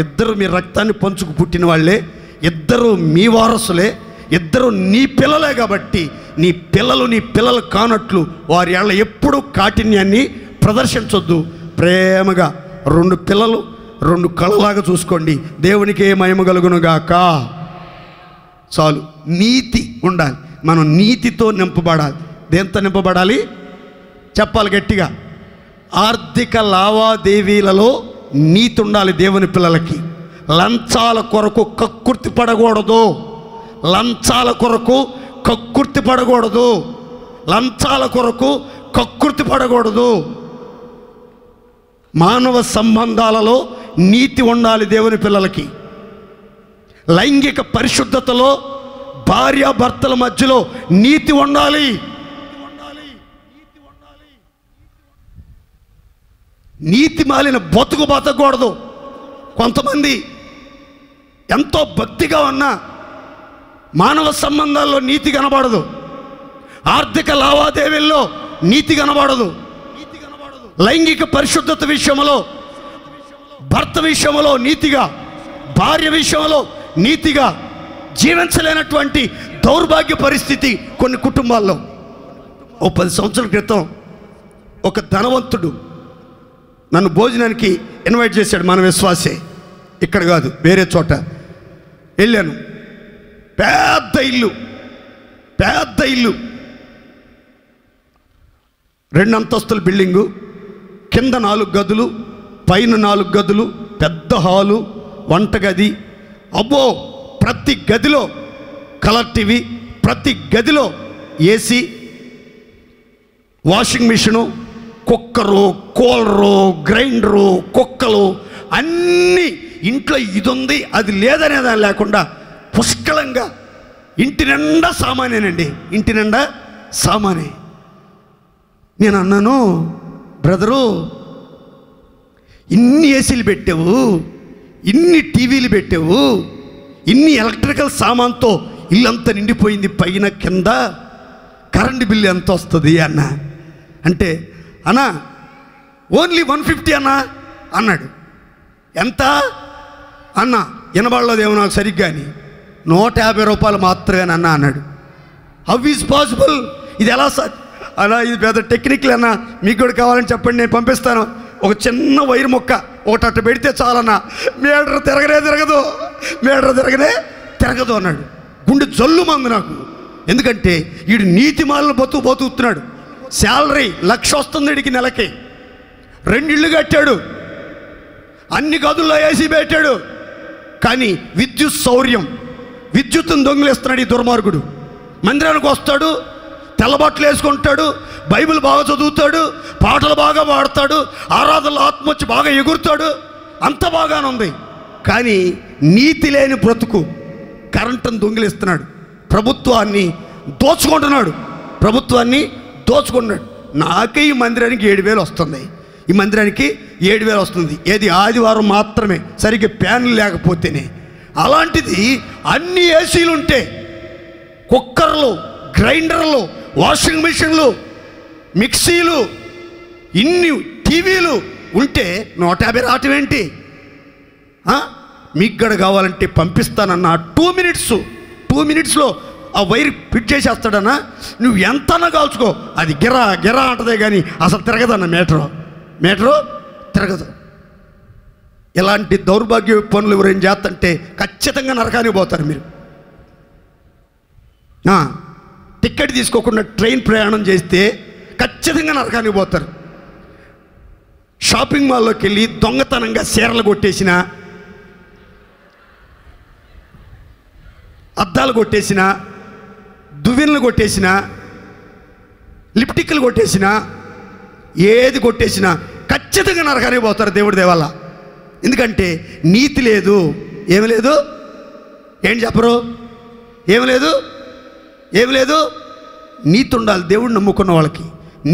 ఇద్దరు మీ రక్తాన్ని పంచుకు పుట్టిన వాళ్ళే, ఇద్దరు మీ వారసులే, ఇద్దరు నీ పిల్లలే. కాబట్టి నీ పిల్లలు కానట్లు వారి వాళ్ళ ఎప్పుడూ కాఠిన్యాన్ని ప్రదర్శించొద్దు. ప్రేమగా 2 పిల్లలు 2 కళ్ళలాగా చూసుకోండి. దేవునికి మహిమ కలుగునుగాక. చాలు. నీతి ఉండాలి. మనం నీతితో నింపబడాలి. దేంతో నింపబడాలి చెప్పాలి గట్టిగా. ఆర్థిక లావాదేవీలలో నీతి ఉండాలి దేవుని పిల్లలకి. లంచాల కొరకు కక్కుర్తి పడకూడదు. లంచాల కొరకు కక్కుర్తి పడకూడదు. మానవ సంబంధాలలో నీతి ఉండాలి దేవుని పిల్లలకి. లైంగిక పరిశుద్ధతలో భార్యాభర్తల మధ్యలో నీతి ఉండాలి. నీతి మాలిన బతకూడదు. కొంతమంది ఎంతో భక్తిగా ఉన్నా మానవ సంబంధాల్లో నీతి కనబడదు, ఆర్థిక లావాదేవీల్లో నీతి కనబడదు, లైంగిక పరిశుద్ధత విషయంలో, భర్త విషయంలో నీతిగా, భార్య విషయంలో నీతిగా జీవించలేనటువంటి దౌర్భాగ్య పరిస్థితి కొన్ని కుటుంబాల్లో. ఓ 10 సంవత్సరాల క్రితం ఒక ధనవంతుడు నన్ను భోజనానికి ఇన్వైట్ చేశాడు. మన విశ్వాసే, ఇక్కడ కాదు వేరే చోట వెళ్ళాను. పెద్ద ఇల్లు, 2 అంతస్తుల బిల్డింగు, కింద 4 గదులు, పైన 4 గదులు, పెద్ద హాలు, వంటగది. అబ్బో, ప్రతి గదిలో కలర్ టీవీ, ప్రతి గదిలో AC, washing machine, cooker, cooler, grinder, కుక్కలు, అన్నీ ఇంట్లో ఇది ఉంది అది లేదనే దాని లేకుండా పుష్కలంగా ఇంటి నిండా సామానేనండి, ఇంటి నిండా సామానే. నేను అన్నాను, బ్రదరు ఇన్ని ఏసీలు పెట్టావు, ఇన్ని టీవీలు పెట్టావు, ఇన్ని ఎలక్ట్రికల్ సామాన్తో ఇల్లంతా నిండిపోయింది, పైన కింద కరెంటు బిల్లు ఎంత వస్తుంది అన్న అంటే, అన్నా ఓన్లీ 150 అన్నా అన్నాడు. ఎంత అన్న వినబడలేదేమో నాకు సరిగ్గా అని. 150 రూపాయలు మాత్రమే అన్నా అన్నాడు. హౌ ఈజ్ పాసిబుల్, ఇది ఎలా సార్ అలా, ఇది పెద్ద టెక్నికల్ అన్నా, మీకు కూడా కావాలని చెప్పండి నేను పంపిస్తాను. ఒక చిన్న వైర్ మొక్క ఒకటి అట్ట పెడితే చాలన్నా, మీటర్ తిరగనే తిరగదు అన్నాడు. గుండె జల్లు మంది నాకు. ఎందుకంటే వీడు నీతి మాలను బతుకుతున్నాడు. శాలరీ 1,00,000 వస్తుంది వీడికి నెలకి. 2 ఇళ్ళు కట్టాడు, అన్ని గదుల్లో ఏసీ పెట్టాడు, కానీ విద్యుత్ సౌర్యం, విద్యుత్తును దొంగిలిస్తున్నాడు ఈ దుర్మార్గుడు. మందిరానికి వస్తాడు, తెల్లబట్టలు వేసుకుంటాడు, బైబిల్ బాగా చదువుతాడు, పాటలు బాగా పాడతాడు, ఆరాధనలో ఆత్మొచ్చి బాగా ఎగురుతాడు, అంత బాగానే ఉంది. కానీ నీతి లేని బ్రతుకు, కరెంటును దొంగిలిస్తున్నాడు, ప్రభుత్వాన్ని దోచుకుంటున్నాడు. నాకే ఈ మందిరానికి 7,000 వస్తుంది, ఈ మందిరానికి 7,000 వస్తుంది. ఏది ఆదివారం మాత్రమే, సరిగ్గా ఫ్యాన్లు లేకపోతేనే. అలాంటిది అన్ని ఏసీలు ఉంటే, కుక్కర్లు, గ్రైండర్లు, వాషింగ్ మిషన్లు, మిక్సీలు, ఇన్ని టీవీలు ఉంటే 150 రావటం ఏంటి? మీకు కూడా కావాలంటే పంపిస్తానన్నా 2 మినిట్స్లో ఆ వైర్ ఫిట్ చేసేస్తాడన్నా. నువ్వు ఎంతన్నా కాల్చుకో, అది గిరా అంటదే కానీ అసలు తిరగదన్న, మీటరు తిరగదు. ఇలాంటి దౌర్భాగ్య పనులు ఎవరేం చేస్తంటే ఖచ్చితంగా నరకానికి పోతారు మీరు. టికెట్ తీసుకోకుండా ట్రైన్ ప్రయాణం చేస్తే ఖచ్చితంగా నరకానికి పోతారు. షాపింగ్ మాల్లోకి వెళ్ళి దొంగతనంగా చీరలు కొట్టేసిన, అద్దాలు కొట్టేసిన, దువ్వెనలు కొట్టేసిన, లిప్టిక్లు కొట్టేసిన, ఏది కొట్టేసినా ఖచ్చితంగా నరకానికి పోతారు దేవుడి దేవల్ల. ఎందుకంటే నీతి లేదు, ఏమి లేదు, ఏం చెప్పరు, ఏమి లేదు, నీతి ఉండాలి. దేవుడిని నమ్ముకున్న వాళ్ళకి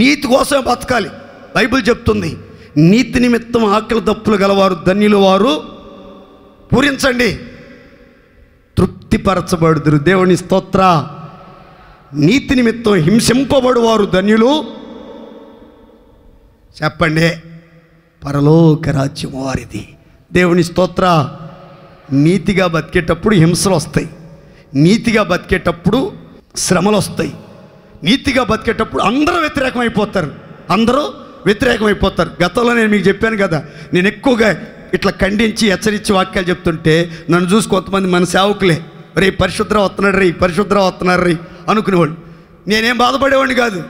నీతి కోసమే బతకాలి. బైబిల్ చెప్తుంది, నీతి నిమిత్తం ఆకలి దప్పులు గలవారు ధన్యులు, వారు పూరించండి, తృప్తిపరచబడుదురు. దేవుని స్తోత్ర. నీతి నిమిత్తం హింసింపబడువారు ధన్యులు, చెప్పండి, పరలోక రాజ్యం వారిది. దేవుని స్తోత్ర. నీతిగా బతికేటప్పుడు హింసలు వస్తాయి, నీతిగా బతికేటప్పుడు శ్రమలు వస్తాయి, నీతిగా బతికేటప్పుడు అందరూ వ్యతిరేకమైపోతారు. గతంలో నేను మీకు చెప్పాను కదా, నేను ఎక్కువగా ఇట్లా ఖండించి హెచ్చరించి వాక్యాలు చెప్తుంటే నన్ను చూసి కొంతమంది మన సేవకులే, రే పరిశుద్ధరావు వస్తున్నాడు రీ అనుకునేవాళ్ళు. నేనేం బాధపడేవాడిని కాదు,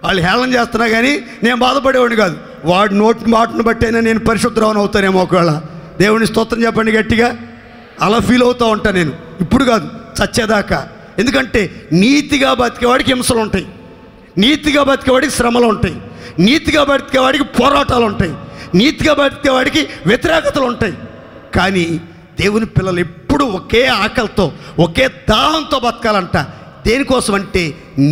వాళ్ళు హేళన చేస్తున్నా కానీ నేను బాధపడేవాడిని కాదు. వాడి మాటను బట్టి అయినా నేను పరిశుద్ధరావుని అవుతానేమో ఒకవేళ. దేవుని స్తోత్రం చెప్పండి గట్టిగా. అలా ఫీల్ అవుతూ ఉంటాను నేను, ఇప్పుడు కాదు, చచ్చేదాకా. ఎందుకంటే నీతిగా బతికేవాడికి హింసలు ఉంటాయి, నీతిగా బతికేవాడికి శ్రమలు ఉంటాయి, నీతిగా బతికేవాడికి పోరాటాలు ఉంటాయి, నీతిగా బతికేవాడికి వ్యతిరేకతలు ఉంటాయి. కానీ దేవుని పిల్లలు ఎప్పుడు ఒకే ఆకలితో, ఒకే దాహంతో బతకాలంట. దేనికోసం అంటే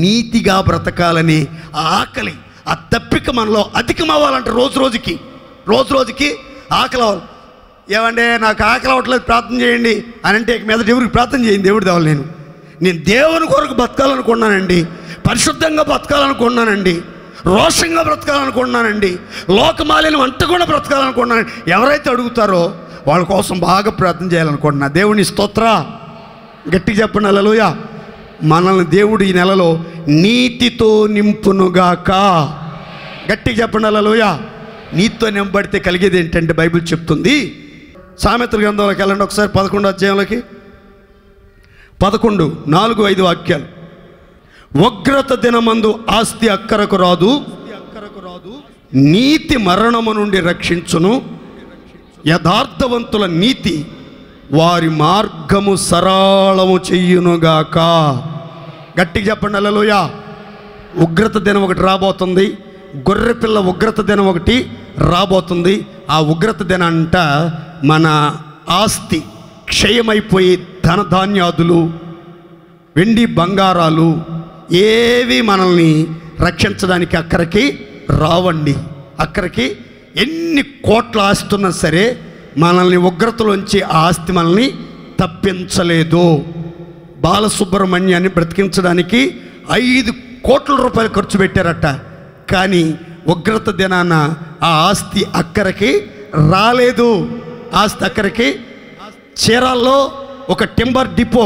నీతిగా బ్రతకాలని ఆ ఆకలి, ఆ దప్పిక మనలో అధికమవ్వాలంట. రోజు రోజుకి ఆకలి అవ్వాలి. ఏమంటే నాకు ఆకలి అవ్వట్లేదు ప్రార్థన చేయండి అని అంటే ఇక మీద దేవుడికి ప్రార్థన చేయండి. దేవుడు దేవాలి నేను దేవుని కొరకు బతకాలనుకున్నానండి, పరిశుద్ధంగా బతకాలనుకున్నానండి, రోషంగా బ్రతకాలనుకున్నానండి, లోకమాలిని వంట కూడా బ్రతకాలనుకున్నానండి. ఎవరైతే అడుగుతారో వాళ్ళ కోసం బాగా ప్రార్థన చేయాలనుకుంటున్నా. దేవుని స్తోత్ర, గట్టిగా చెప్పండి హల్లెలూయా. మనల్ని దేవుడు ఈ నెలలో నీతితో నింపునుగాక. గట్టిగా చెప్పండి హల్లెలూయా. నీతితో నింపబడితే కలిగేది ఏంటంటే బైబిల్ చెప్తుంది. సామెతల గ్రంథంలోకి వెళ్ళండి ఒకసారి, 11వ అధ్యాయంలోకి. 11, 4, 5 వాక్యాలు. ఉగ్రత దినమందు ఆస్తి అక్కరకు రాదు, నీతి మరణము నుండి రక్షించును, యథార్థవంతుల నీతి వారి మార్గము సరళము చెయ్యునుగాక. గట్టిగా చెప్పండి హల్లెలూయా. ఉగ్రత దినం ఒకటి రాబోతుంది, గొర్రెపిల్ల ఉగ్రత దినం ఒకటి రాబోతుంది. ఆ ఉగ్రత దినంట మన ఆస్తి క్షయమైపోయి ధనధాన్యాదులు, వెండి బంగారాలు ఏవి మనల్ని రక్షించడానికి అక్కడికి రావండి. అక్కడికి ఎన్ని కోట్ల ఆస్తి ఉన్నా సరే మనల్ని ఉగ్రతలోంచి ఆ ఆస్తి మనల్ని తప్పించలేదు. బాలసుబ్రహ్మణ్యాన్ని బ్రతికించడానికి 5 కోట్ల రూపాయలు ఖర్చు పెట్టారట. కానీ ఉగ్రత దినాన ఆ ఆస్తి అక్కడికి రాలేదు. ఆస్తి అక్కడికి, చీరాల్లో ఒక టింబర్ డిపో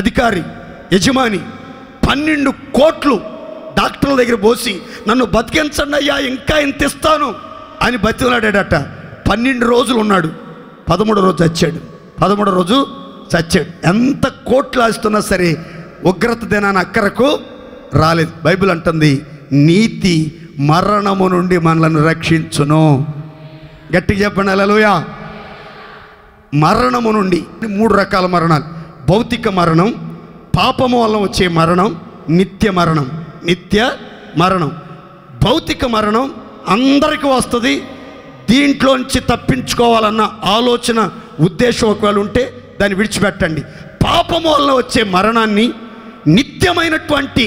అధికారి యజమాని 12 కోట్లు డాక్టర్ల దగ్గర పోసి నన్ను బతికించండి అయ్యా, ఇంకా ఇంత ఇస్తాను అని బతిలాడాడట. 12 రోజులు ఉన్నాడు, 13వ రోజు చచ్చాడు. 13వ రోజు చచ్చాడు. ఎంత కోట్లు ఆస్తున్నా సరే ఉగ్రత దినాన్ని అక్కరకు రాలేదు. బైబిల్ అంటుంది నీతి మరణము నుండి మనల్ని రక్షించును. గట్టిగా చెప్పండి హల్లెలూయా. మరణము నుండి 3 రకాల మరణాలు: భౌతిక మరణం, పాపము వల్ల వచ్చే మరణం, నిత్య మరణం. నిత్య మరణం, భౌతిక మరణం అందరికీ వస్తుంది. దీంట్లోంచి తప్పించుకోవాలన్న ఆలోచన, ఉద్దేశం ఒకవేళ ఉంటే దాన్ని విడిచిపెట్టండి. పాపము వల్ల వచ్చే మరణాన్ని, నిత్యమైనటువంటి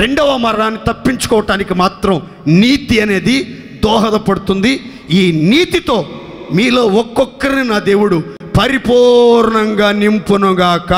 2వ మరణాన్ని తప్పించుకోవటానికి మాత్రం నీతి అనేది దోహదపడుతుంది. ఈ నీతితో మీలో ఒక్కొక్కరిని నా దేవుడు పరిపూర్ణంగా నింపునుగాక.